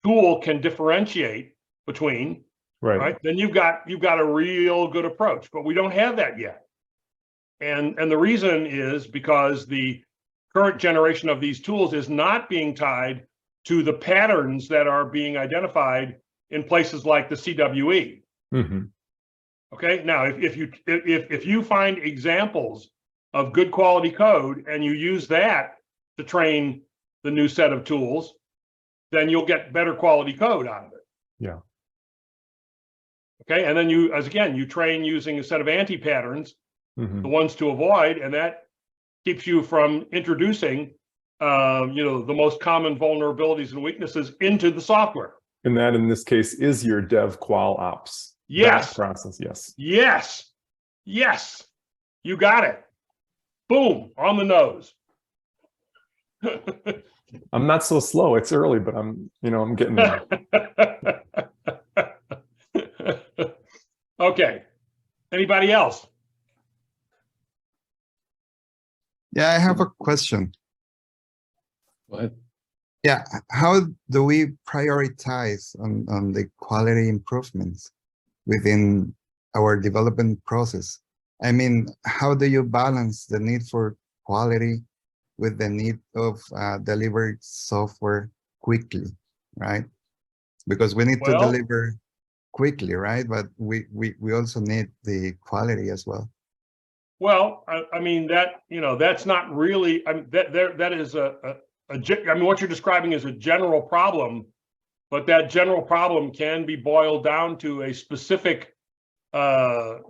tool can differentiate between, right? Then you've got a real good approach, but we don't have that yet. And the reason is because the current generation of these tools is not being tied to the patterns that are being identified in places like the CWE. Mm-hmm. Okay, now if you find examples of good quality code and you use that to train the new set of tools, then you'll get better quality code out of it. Yeah. Okay, and then you train using a set of anti-patterns, the ones to avoid, and that keeps you from introducing the most common vulnerabilities and weaknesses into the software. And that, in this case, is your dev qual ops. Yes. Process. Yes. You got it. Boom, on the nose. I'm not so slow. It's early, but I'm getting there. Okay. Anybody else? Yeah, I have a question. Go ahead. Yeah, how do we prioritize on the quality improvements within our development process? I mean, how do you balance the need for quality with the need of deliver software quickly, right? Because we need to deliver quickly, right? But we also need the quality as well. Well, I mean that's not really. I mean that is what you're describing is a general problem, but that general problem can be boiled down to a specific set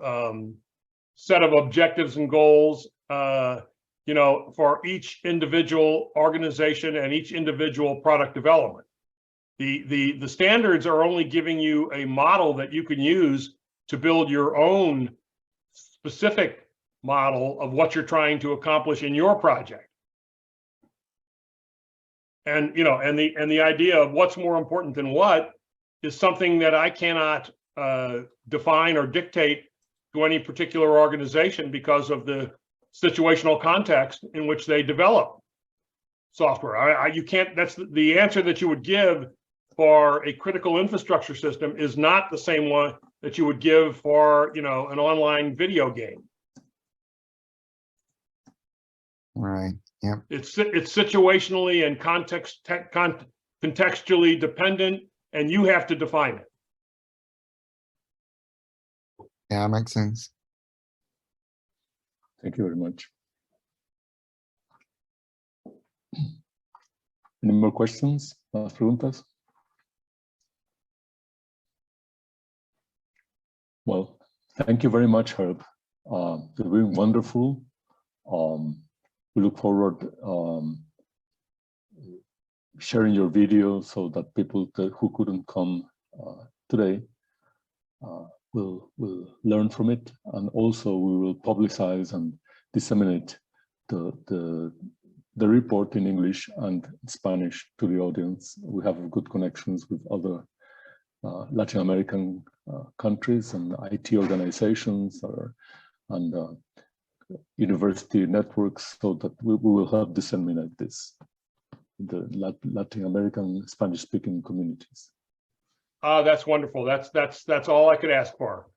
of objectives and goals, for each individual organization and each individual product development. The standards are only giving you a model that you can use to build your own specific model of what you're trying to accomplish in your project. And, you know, and the idea of what's more important than what is something that I cannot define or dictate to any particular organization because of the situational context in which they develop software. You can't, that's the answer that you would give for a critical infrastructure system is not the same one that you would give for, you know, an online video game. Right. Yeah. It's situationally and contextually dependent, and you have to define it. Yeah, makes sense. Thank you very much. Any more questions? Más preguntas? Well, thank you very much, Herb. You're doing wonderful. We look forward sharing your video so that people who couldn't come today will learn from it, and also we will publicize and disseminate the report in English and Spanish to the audience. We have good connections with other Latin American countries and IT organizations and university networks, so that we will help disseminate this in the Latin American Spanish-speaking communities. That's wonderful. That's all I could ask for.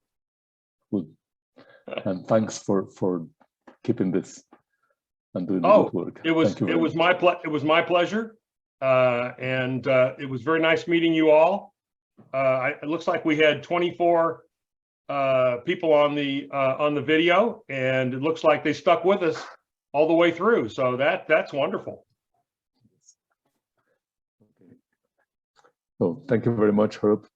Good. And thanks for keeping this and doing the good work. It was my pleasure, and it was very nice meeting you all. It looks like we had 24 people on the video, and it looks like they stuck with us all the way through. So that's wonderful. So thank you very much, Herb.